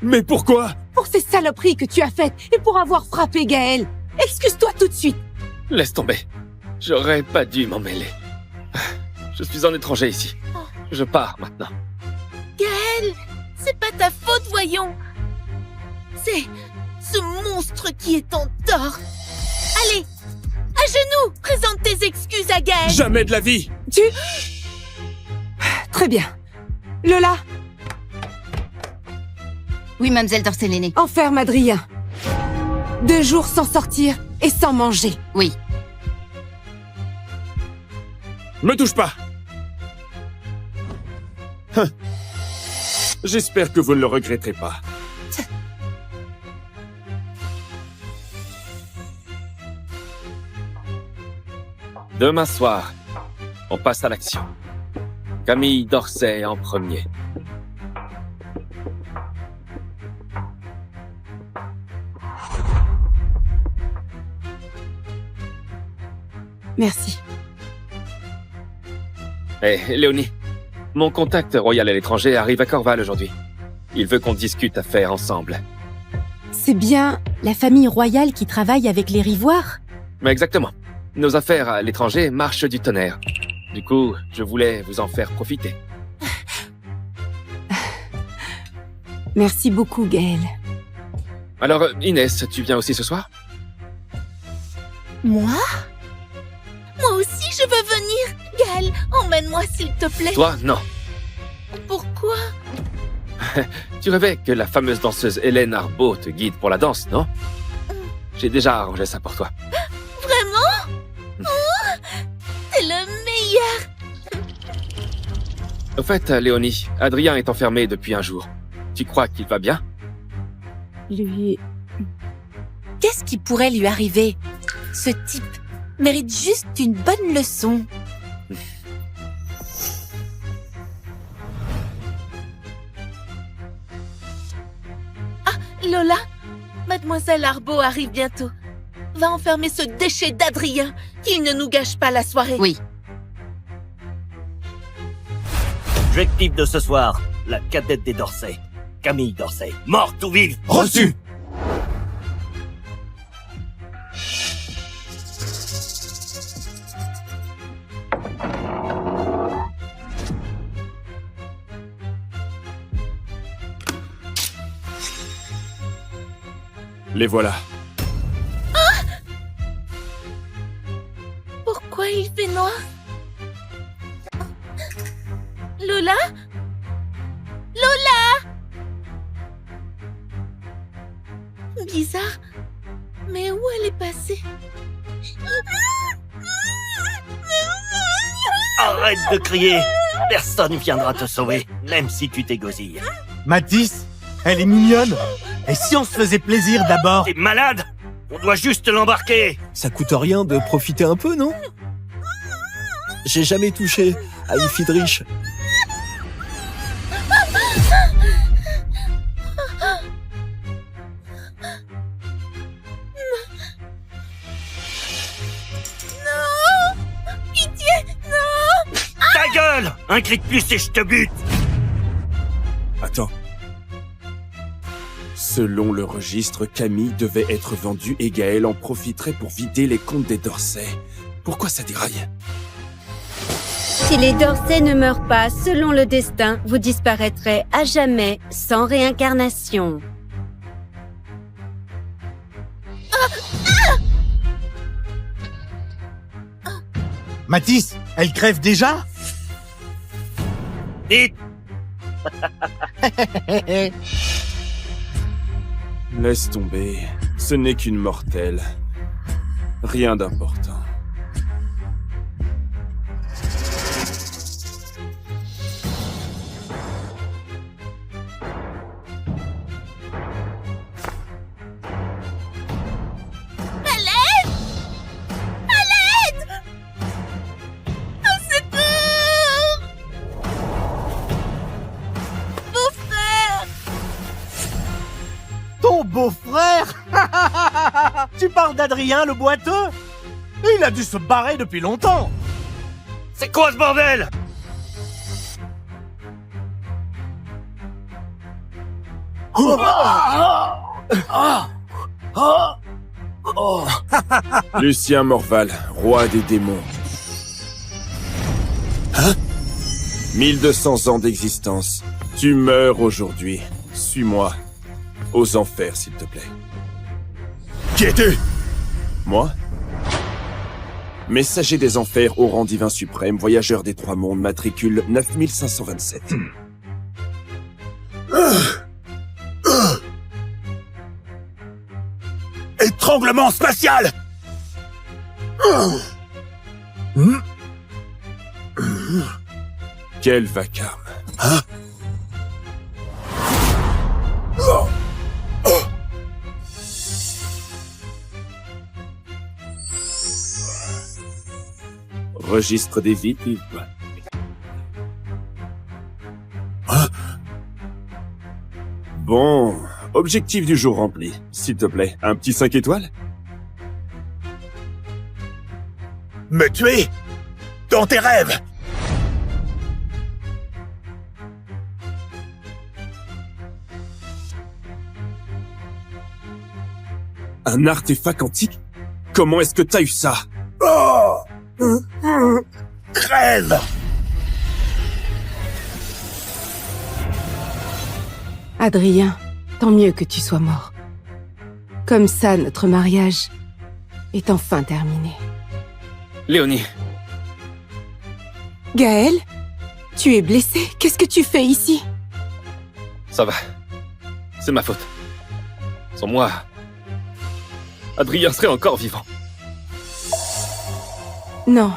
Mais pourquoi? Pour ces saloperies que tu as faites et pour avoir frappé Gaël. Excuse-toi tout de suite. Laisse tomber. J'aurais pas dû m'en mêler. Je suis un étranger ici. Je pars maintenant. Gaël, c'est pas ta faute, voyons. C'est ce monstre qui est en tort. Allez, à genoux, présente tes excuses à Gaël. Jamais de la vie. Tu... Très bien. Lola. Oui, mademoiselle Dorsey l'aînée. Enferme Adrien. 2 jours sans sortir et sans manger. Oui. Me touche pas! J'espère que vous ne le regretterez pas. Demain soir, on passe à l'action. Camille Dorsey en premier. Merci. Léonie, mon contact royal à l'étranger arrive à Corval aujourd'hui. Il veut qu'on discute affaires ensemble. C'est bien la famille royale qui travaille avec les Rivoires? Mais exactement. Nos affaires à l'étranger marchent du tonnerre. Du coup, je voulais vous en faire profiter. Merci beaucoup, Gaël. Alors, Inès, tu viens aussi ce soir? Moi? Moi aussi, je veux venir. Gaël, emmène-moi s'il te plaît. Toi, non. Pourquoi? Tu rêvais que la fameuse danseuse Hélène Arbeau te guide pour la danse, non? J'ai déjà arrangé ça pour toi. Vraiment? Oh, t'es le meilleur. Au fait, Léonie, Adrien est enfermé depuis un jour. Tu crois qu'il va bien? Lui... Qu'est-ce qui pourrait lui arriver? Ce type mérite juste une bonne leçon. Ah, Lola, mademoiselle Arbeau arrive bientôt. Va enfermer ce déchet d'Adrien, qu'il ne nous gâche pas la soirée. Oui. Objectif de ce soir, la cadette des Dorsey, Camille Dorsey, morte ou vive. Reçu! Les voilà. Pourquoi il fait noir? Lola? Lola? Bizarre. Mais où elle est passée? Arrête de crier. Personne viendra te sauver, même si tu t'égosilles. Mathis, elle est mignonne. Et si on se faisait plaisir d'abord? T'es malade? On doit juste l'embarquer. Ça coûte rien de profiter un peu, non? J'ai jamais touché à une fille de riche. Non! Pitié, non! Ta gueule! Un cri de plus et je te bute. Attends. Selon le registre, Camille devait être vendue et Gaël en profiterait pour vider les comptes des Dorsey. Pourquoi ça déraille? Si les Dorsey ne meurent pas selon le destin, vous disparaîtrez à jamais sans réincarnation. Mathis, elle crève déjà? Vite! Laisse tomber. Ce n'est qu'une mortelle. Rien d'important. Ton beau-frère? Tu parles d'Adrien le boiteux? Il a dû se barrer depuis longtemps. C'est quoi ce bordel? Lucien Morval, roi des démons. Hein? 1200 ans d'existence. Tu meurs aujourd'hui. Suis-moi. Aux enfers, s'il te plaît. Qui es-tu? Moi? Messager des enfers au rang divin suprême, voyageur des trois mondes, matricule 9527. étranglement spatial. Quel vacarme. Hein? Registre des vies. Hein? Bon, objectif du jour rempli. S'il te plaît, un petit 5 étoiles? Me tuer? Dans tes rêves? Un artefact antique? Comment est-ce que t'as eu ça? Oh! Crève! Adrien, tant mieux que tu sois mort. Comme ça, notre mariage est enfin terminé. Léonie, Gaël, tu es blessé. Qu'est-ce que tu fais ici? ça va. C'est ma faute. Sans moi, Adrien serait encore vivant. Non.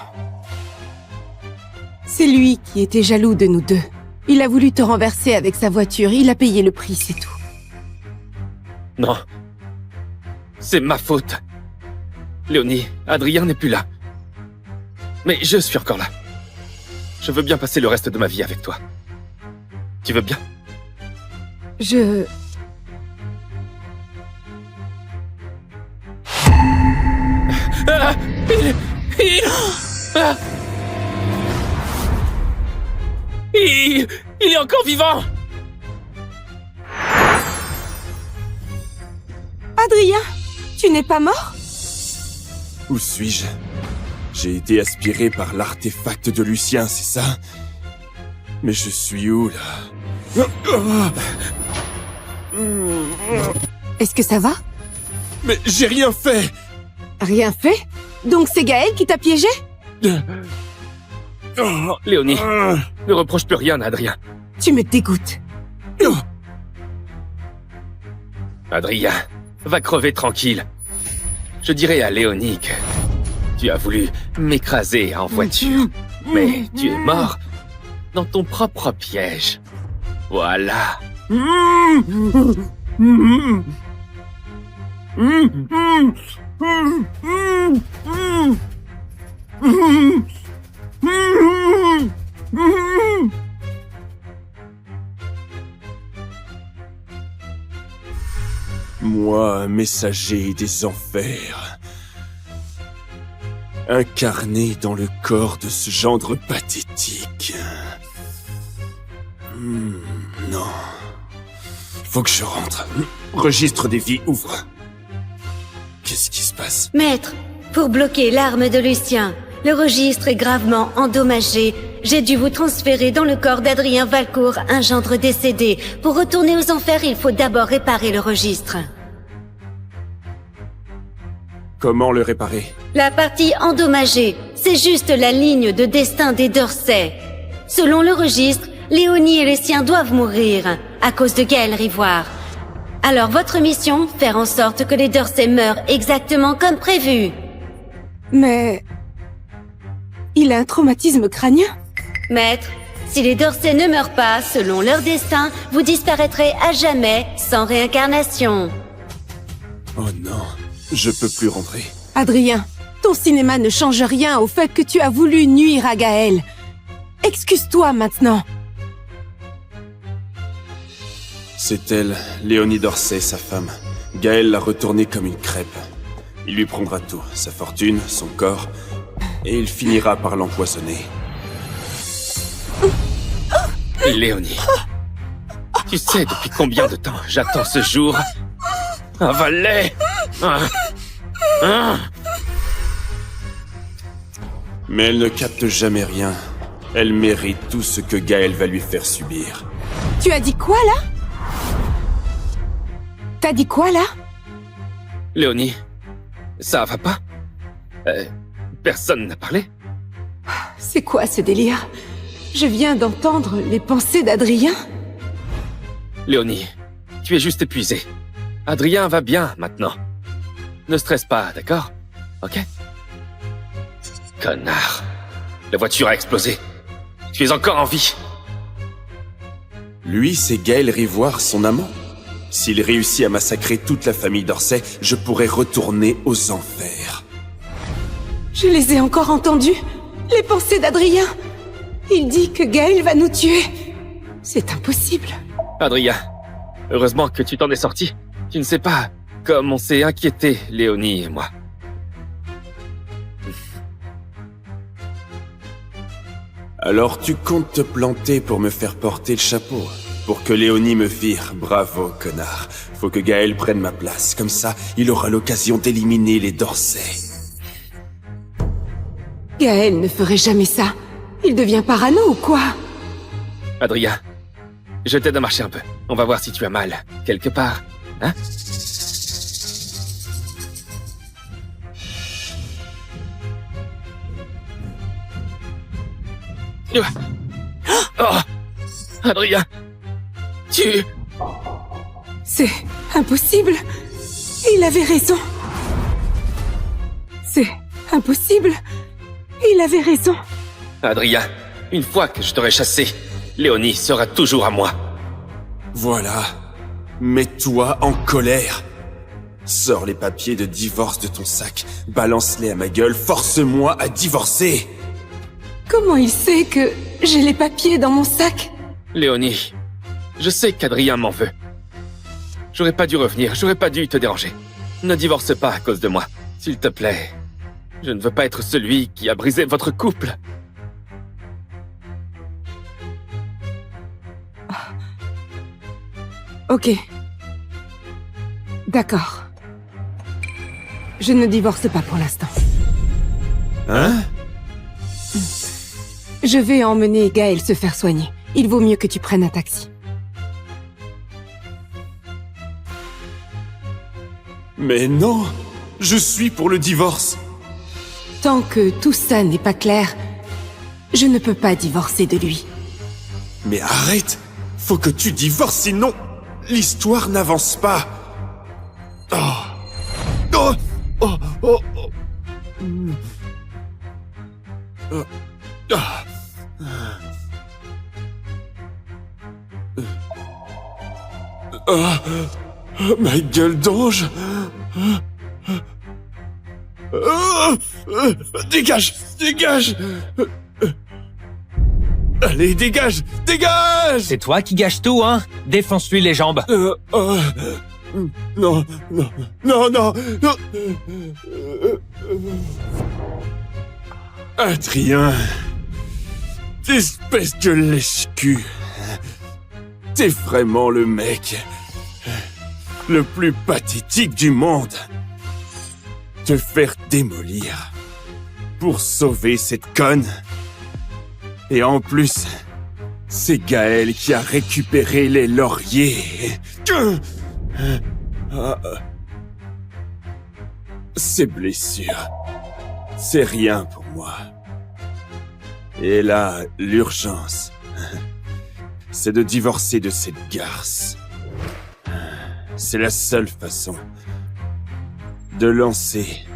C'est lui qui était jaloux de nous deux. Il a voulu te renverser avec sa voiture. Il a payé le prix, c'est tout. Non. C'est ma faute. Léonie, Adrien n'est plus là. Mais je suis encore là. Je veux bien passer le reste de ma vie avec toi. Tu veux bien? Ah, il est encore vivant! Adrien, tu n'es pas mort? Où suis-je? J'ai été aspiré par l'artefact de Lucien, c'est ça? Mais je suis où, là? Est-ce que ça va? Mais j'ai rien fait! Rien fait? Donc c'est Gaël qui t'a piégé? Léonie, ne reproche plus rien à Adrien. Tu me dégoûtes. Adrien, va crever tranquille. Je dirais à Léonie que tu as voulu m'écraser en voiture, mais tu es mort dans ton propre piège. Voilà. Moi, un messager des enfers. Incarné dans le corps de ce gendre pathétique. Non. Faut que je rentre. Registre des vies, ouvre. Qu'est-ce qui se passe? Maître, pour bloquer l'arme de Lucien, le registre est gravement endommagé. J'ai dû vous transférer dans le corps d'Adrien Valcourt, un gendre décédé. Pour retourner aux enfers, il faut d'abord réparer le registre. Comment le réparer? La partie endommagée, c'est juste la ligne de destin des Dorsey. Selon le registre, Léonie et les siens doivent mourir, à cause de Gaël Rivoire. Alors votre mission, faire en sorte que les Dorsey meurent exactement comme prévu. Mais... il a un traumatisme crânien? Maître, si les Dorsey ne meurent pas selon leur destin, vous disparaîtrez à jamais, sans réincarnation. Oh non, je peux plus rentrer. Adrien, ton cinéma ne change rien au fait que tu as voulu nuire à Gaël. Excuse-toi maintenant. C'est elle, Léonie Dorsey, sa femme. Gaël l'a retournée comme une crêpe. Il lui prendra tout, sa fortune, son corps, et il finira par l'empoisonner. Léonie, tu sais depuis combien de temps j'attends ce jour? Avale! Mais elle ne capte jamais rien. Elle mérite tout ce que Gaël va lui faire subir. Tu as dit quoi, là? T'as dit quoi, là? Léonie, ça va pas? Personne n'a parlé? C'est quoi ce délire? Je viens d'entendre les pensées d'Adrien. Léonie, tu es juste épuisée. Adrien va bien maintenant. Ne stresse pas, d'accord? Ok? Connard. La voiture a explosé. Tu es encore en vie. Lui, c'est Gaël Rivoire, son amant. S'il réussit à massacrer toute la famille d'Orsay, je pourrais retourner aux enfers. Je les ai encore entendus. Les pensées d'Adrien. Il dit que Gaël va nous tuer. C'est impossible. Adrien, heureusement que tu t'en es sorti. Tu ne sais pas comme on s'est inquiété, Léonie et moi. Alors tu comptes te planter pour me faire porter le chapeau? Pour que Léonie me vire? Bravo, connard. Faut que Gaël prenne ma place. Comme ça, il aura l'occasion d'éliminer les Dorsey. Gaël ne ferait jamais ça. Il devient parano ou quoi? Adrien, je t'aide à marcher un peu. On va voir si tu as mal. Quelque part, hein? Oh! Adrien! Tu... C'est impossible. Il avait raison. C'est impossible. Il avait raison. Adrien, une fois que je t'aurai chassé, Léonie sera toujours à moi. Voilà. Mets-toi en colère. Sors les papiers de divorce de ton sac. Balance-les à ma gueule. Force-moi à divorcer. Comment il sait que j'ai les papiers dans mon sac? Léonie, je sais qu'Adrien m'en veut. J'aurais pas dû revenir, j'aurais pas dû te déranger. Ne divorce pas à cause de moi, s'il te plaît. Je ne veux pas être celui qui a brisé votre couple. Ok. D'accord. Je ne divorce pas pour l'instant. Hein? Je vais emmener Gaël se faire soigner. Il vaut mieux que tu prennes un taxi. Mais non! Je suis pour le divorce! Tant que tout ça n'est pas clair, je ne peux pas divorcer de lui. Mais arrête! Faut que tu divorces, sinon l'histoire n'avance pas! Oh! Oh! Oh! Oh! Oh! Oh! Ah! Ah! Ma gueule d'ange! Ah! Dégage! Dégage! Allez, dégage! Dégage! C'est toi qui gâches tout, hein? Défonce-lui les jambes. Non, non, non, non, non! Adrien! Espèce de lèche-cul! T'es vraiment le mec le plus pathétique du monde. Te faire démolir pour sauver cette conne. Et en plus, c'est Gaël qui a récupéré les lauriers. Ces blessures, c'est rien pour moi. Et là, l'urgence, c'est de divorcer de cette garce. C'est la seule façon de lancer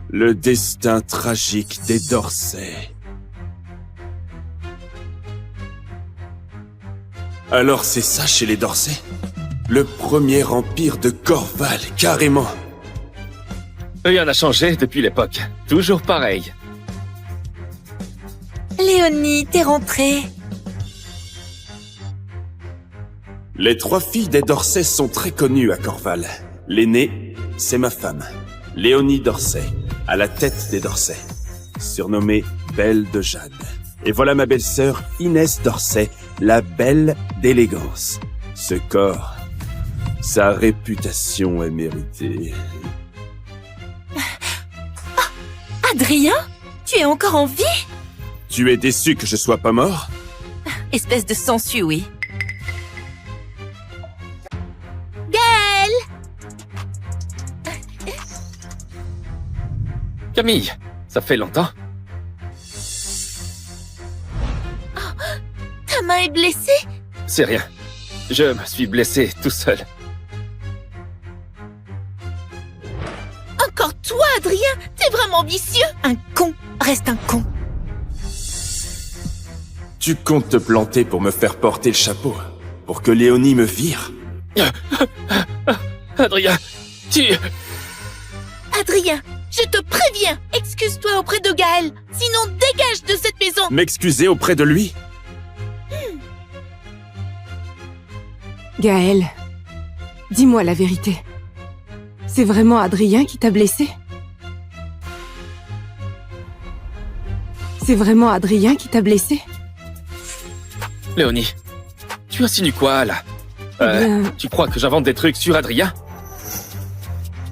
le destin tragique des Dorsey. Alors c'est ça chez les Dorsey? Le premier empire de Corval, carrément. Rien n'a changé depuis l'époque. Toujours pareil. Léonie, t'es rentrée. Les 3 filles des Dorsey sont très connues à Corval. L'aînée, c'est ma femme, Léonie Dorsey, à la tête des Dorsey, surnommée Belle de Jade. Et voilà ma belle-sœur Inès Dorsey, la belle d'élégance. Ce corps, sa réputation est méritée. Adrien, tu es encore en vie? Tu es déçu que je sois pas mort? Espèce de sangsue, oui. Gaël! Camille, ça fait longtemps? Oh, ta main est blessée? C'est rien. Je me suis blessé tout seul. encore toi, Adrien? T'es vraiment vicieux. Un con reste un con. Tu comptes te planter pour me faire porter le chapeau? Pour que Léonie me vire? Adrien, Adrien, je te préviens, excuse-toi auprès de Gaël, sinon dégage de cette maison. M'excuser auprès de lui? Gaël, dis-moi la vérité. C'est vraiment Adrien qui t'a blessé? C'est vraiment Adrien qui t'a blessé? Léonie, tu insinues quoi, là? Bien. Tu crois que j'invente des trucs sur Adrien?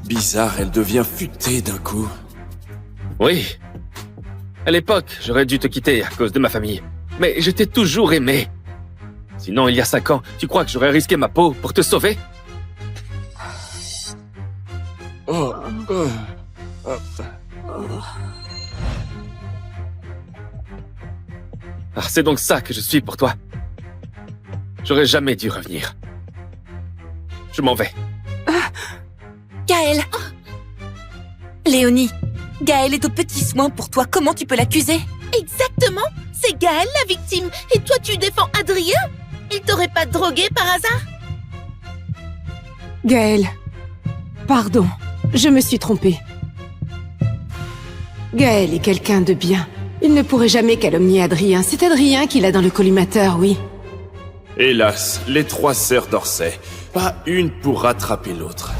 Bizarre, elle devient futée d'un coup. Oui. À l'époque, j'aurais dû te quitter à cause de ma famille. Mais je t'ai toujours aimé. Sinon, il y a 5 ans, tu crois que j'aurais risqué ma peau pour te sauver? Ah, c'est donc ça que je suis pour toi. J'aurais jamais dû revenir. Je m'en vais. Gaël. Léonie, Gaël est aux petits soins pour toi. Comment tu peux l'accuser? Exactement, c'est Gaël la victime, et toi tu défends Adrien? Il t'aurait pas drogué par hasard? Gaël, pardon, je me suis trompée. Gaël est quelqu'un de bien. Il ne pourrait jamais calomnier Adrien. C'est Adrien qui l'a dans le collimateur, oui. Hélas, les 3 sœurs d'Orsay. Pas une pour rattraper l'autre.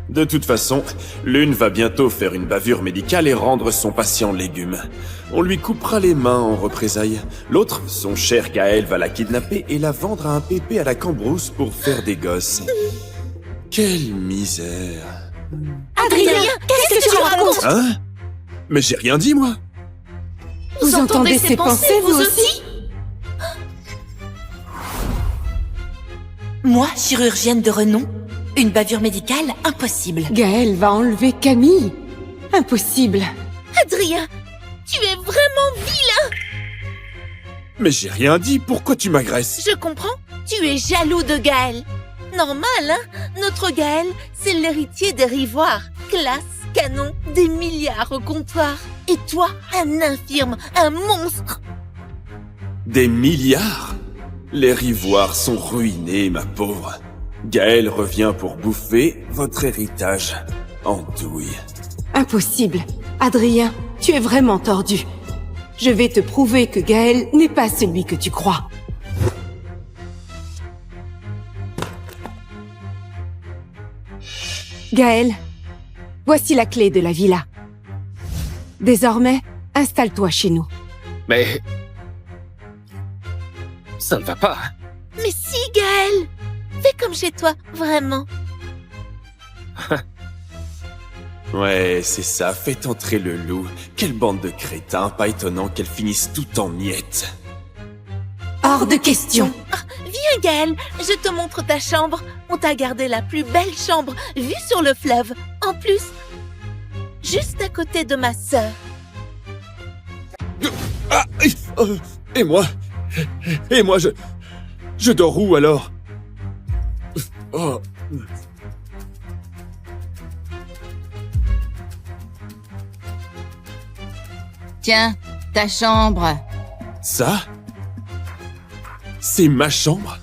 De toute façon, l'une va bientôt faire une bavure médicale et rendre son patient légume. On lui coupera les mains en représailles. L'autre, son cher Gaël, va la kidnapper et la vendre à un pépé à la Cambrousse pour faire des gosses. Quelle misère. Adrien, qu'est-ce que tu racontes? Hein? Mais j'ai rien dit, moi. Vous entendez ses pensées, vous aussi? Moi, chirurgienne de renom, une bavure médicale, impossible. Gaël va enlever Camille. Impossible. Adrien, tu es vraiment vilain. Mais j'ai rien dit, pourquoi tu m'agresses? Je comprends, tu es jaloux de Gaël. Normal, hein? Notre Gaël, c'est l'héritier des Rivoires. Classe, canon, des milliards au comptoir. Et toi, un infirme, un monstre. Des milliards? Les Rivoires sont ruinés, ma pauvre. Gaël revient pour bouffer votre héritage en douille. Impossible. Adrien, tu es vraiment tordu. Je vais te prouver que Gaël n'est pas celui que tu crois. Gaël, voici la clé de la villa. Désormais, installe-toi chez nous. Mais... ça ne va pas. Mais si, Gaël! Fais comme chez toi, vraiment. Ouais, c'est ça, faites entrer le loup. Quelle bande de crétins, pas étonnant qu'elles finissent tout en miettes. Hors de question. Viens, Gaël, je te montre ta chambre. On t'a gardé la plus belle chambre, vue sur le fleuve. En plus, juste à côté de ma sœur. Ah, et moi? Et moi, je dors où alors? Oh. Tiens, ta chambre. Ça? C'est ma chambre?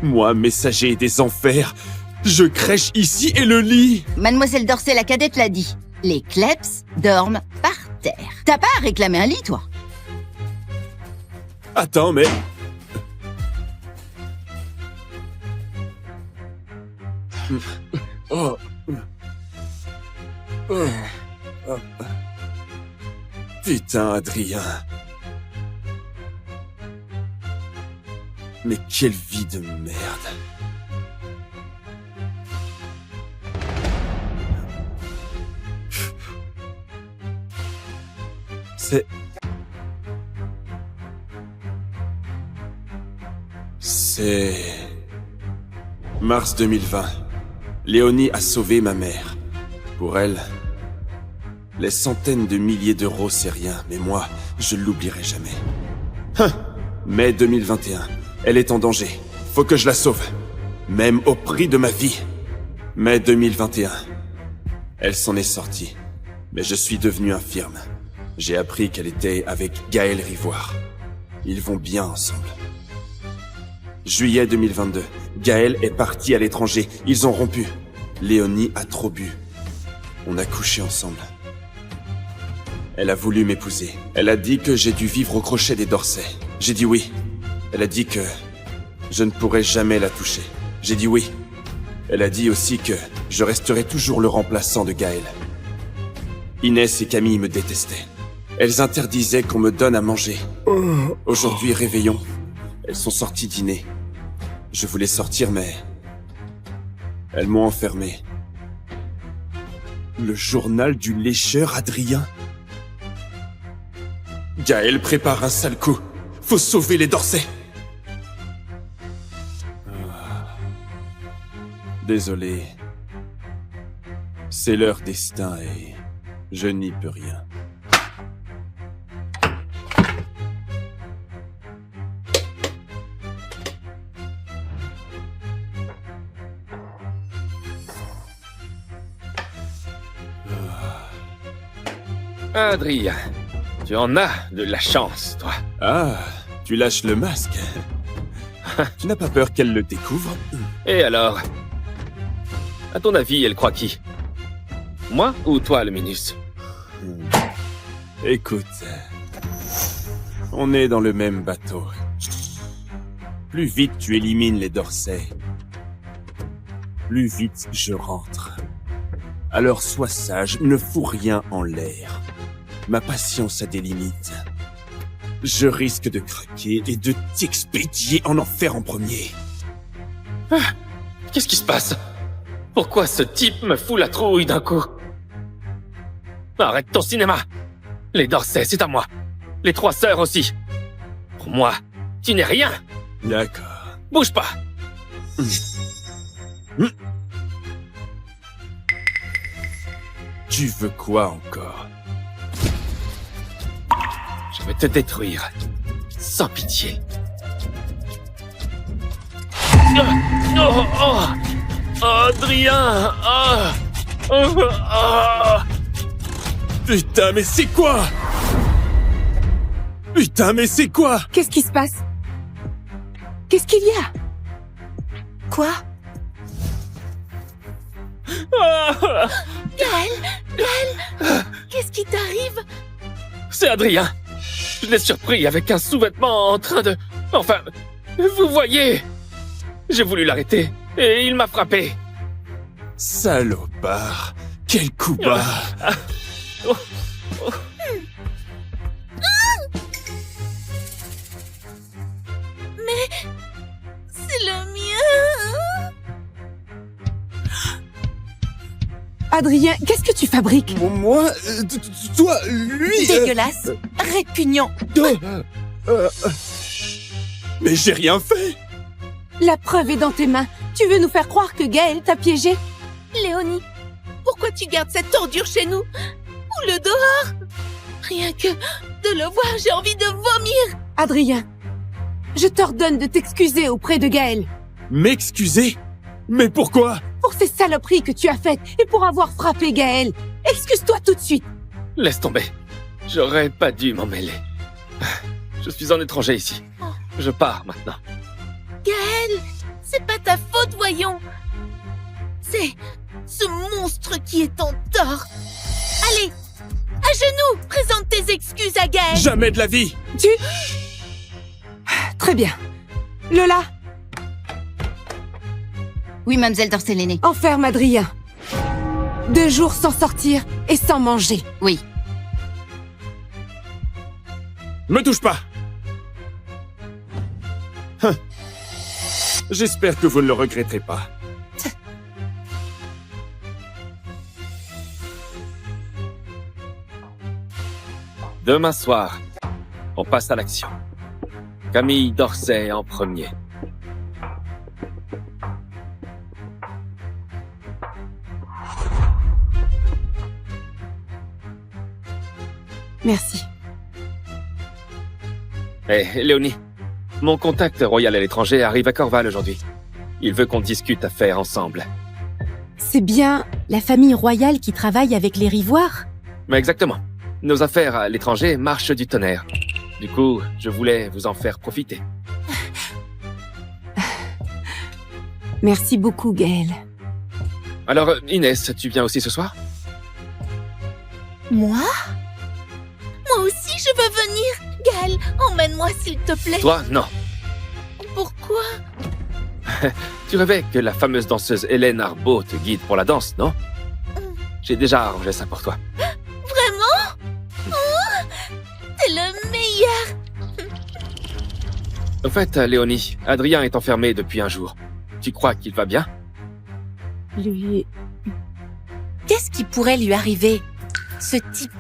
Moi, messager des enfers, je crèche ici et le lit. Mademoiselle Dorsay la cadette l'a dit. Les Kleps dorment par terre. T'as pas à réclamer un lit, toi? Attends, mais... Oh. Oh. Oh. Putain, Adrien. Mais quelle vie de merde. C'est... mars 2020. Léonie a sauvé ma mère. Pour elle, les centaines de milliers d'euros, c'est rien, mais moi, je l'oublierai jamais. Mai 2021. Elle est en danger. Faut que je la sauve. Même au prix de ma vie. Mai 2021. Elle s'en est sortie. Mais je suis devenu infirme. J'ai appris qu'elle était avec Gaël Rivoire. Ils vont bien ensemble. Juillet 2022. Gaël est parti à l'étranger. Ils ont rompu. Léonie a trop bu. On a couché ensemble. Elle a voulu m'épouser. Elle a dit que j'ai dû vivre au crochet des Dorsey. J'ai dit oui. Elle a dit que je ne pourrais jamais la toucher. J'ai dit oui. Elle a dit aussi que je resterai toujours le remplaçant de Gaël. Inès et Camille me détestaient. Elles interdisaient qu'on me donne à manger. Aujourd'hui, réveillon. Elles sont sorties dîner. Je voulais sortir, mais elles m'ont enfermé. Le journal du lécheur Adrien. Gaël prépare un sale coup. Faut sauver les Dorsey. Désolé. C'est leur destin et je n'y peux rien. Adrien, tu en as de la chance, toi. Ah, tu lâches le masque. Tu n'as pas peur qu'elle le découvre? Et alors? À ton avis, elle croit qui? Moi ou toi, le Minus? Écoute, on est dans le même bateau. Plus vite tu élimines les Dorsey, plus vite je rentre. Alors sois sage, ne fous rien en l'air. Ma patience a des limites. Je risque de craquer et de t'expédier en enfer en premier. Ah, qu'est-ce qui se passe? Pourquoi ce type me fout la trouille d'un coup? Arrête ton cinéma! Les Dorsey, c'est à moi. Les 3 sœurs aussi. Pour moi, tu n'es rien. D'accord. Bouge pas. Tu veux quoi encore? Je vais te détruire. Sans pitié. Adrien! Putain, mais c'est quoi? Putain, mais c'est quoi? Qu'est-ce qui se passe? Qu'est-ce qu'il y a? Quoi? Gaël, qu'est-ce qui t'arrive? C'est Adrien. Je l'ai surpris avec un sous-vêtement en train de... Enfin, vous voyez. J'ai voulu l'arrêter et il m'a frappé. Salopard. Quel coup bas. Mais c'est le mien. Adrien, qu'est-ce que tu fabriques? Moi? Toi? Lui? Dégueulasse. Répugnant. Mais j'ai rien fait. La preuve est dans tes mains. Tu veux nous faire croire que Gaël t'a piégé? Léonie, pourquoi tu gardes cette ordure chez nous? Ou le dehors? Rien que de le voir, j'ai envie de vomir. Adrien, je t'ordonne de t'excuser auprès de Gaël. M'excuser? Mais pourquoi? Pour ces saloperies que tu as faites et pour avoir frappé Gaël. Excuse-toi tout de suite. Laisse tomber. J'aurais pas dû m'en mêler. Je suis un étranger ici. Je pars maintenant. Gaël, c'est pas ta faute, voyons. C'est ce monstre qui est en tort. Allez, à genoux, présente tes excuses à Gaël. Jamais de la vie. Très bien. Lola, Oui, mademoiselle Dorsey l'aînée. enferme Adrien. 2 jours sans sortir et sans manger. Oui. Me touche pas. J'espère que vous ne le regretterez pas. Demain soir, on passe à l'action. Camille Dorsey en premier. Merci. Hé, Léonie, Mon contact royal à l'étranger arrive à Corval aujourd'hui. Il veut qu'on discute affaires ensemble. C'est bien la famille royale qui travaille avec les Rivoires? Mais exactement. Nos affaires à l'étranger marchent du tonnerre. Du coup, je voulais vous en faire profiter. Merci beaucoup, Gaël. Alors, Inès, tu viens aussi ce soir? Moi? Moi aussi, je veux venir. Gaël, emmène-moi s'il te plaît. Toi, non. Pourquoi? Tu rêvais que la fameuse danseuse Hélène Arbaud te guide pour la danse, non? J'ai déjà arrangé ça pour toi. Vraiment? Oh, t'es le meilleur. Au fait, Léonie, Adrien est enfermé depuis un jour. Tu crois qu'il va bien? Lui... Qu'est-ce qui pourrait lui arriver? Ce type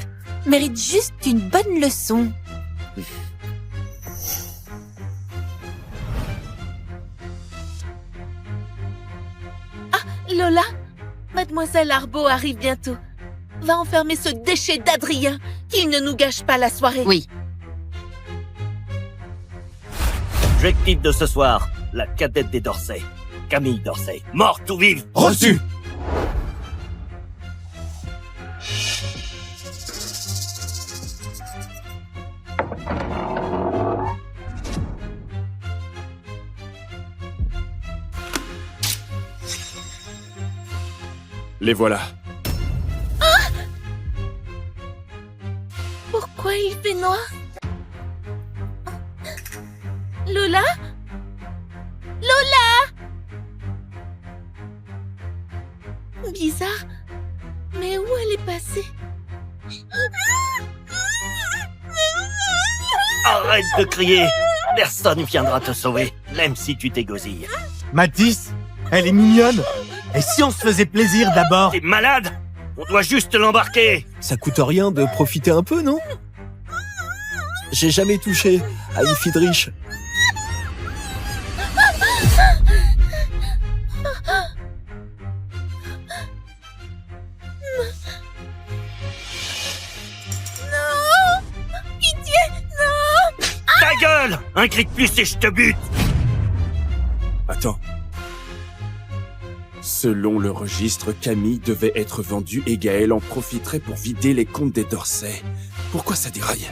mérite juste une bonne leçon. Lola, Mademoiselle Arbaud arrive bientôt. Va enfermer ce déchet d'Adrien, qu'il ne nous gâche pas la soirée. Oui. Objectif de ce soir, la cadette des Dorsey, Camille Dorsey, morte ou vive. Reçu. Les voilà. Pourquoi il fait noir? Lola? Lola? Bizarre. Mais où elle est passée? Arrête de crier. Personne viendra te sauver, même si tu t'égosilles. Mathis, elle est mignonne. Et si on se faisait plaisir d'abord? T'es malade? On doit juste l'embarquer. Ça coûte rien de profiter un peu, non? J'ai jamais touché à une fille de riche. Non! Pitié, non! Ta gueule! Un cri de plus et je te bute! Attends. Selon le registre, Camille devait être vendue et Gaël en profiterait pour vider les comptes des Dorsey. Pourquoi ça déraille?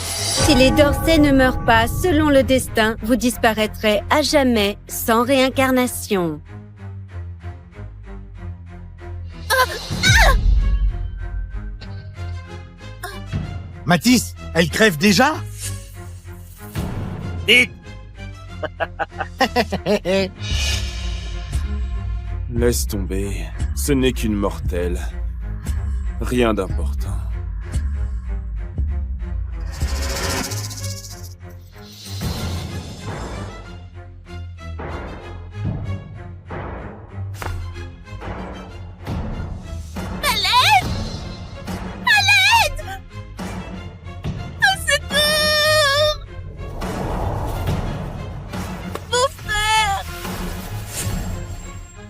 Si les Dorsey ne meurent pas selon le destin, vous disparaîtrez à jamais sans réincarnation. Mathis, elle crève déjà? Vite! Laisse tomber. Ce n'est qu'une mortelle. Rien d'important.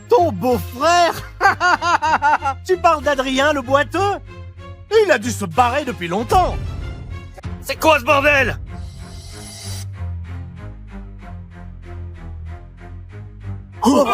Ton beau-frère? Tu parles d'Adrien le boiteux? Il a dû se barrer depuis longtemps. C'est quoi ce bordel? Oh.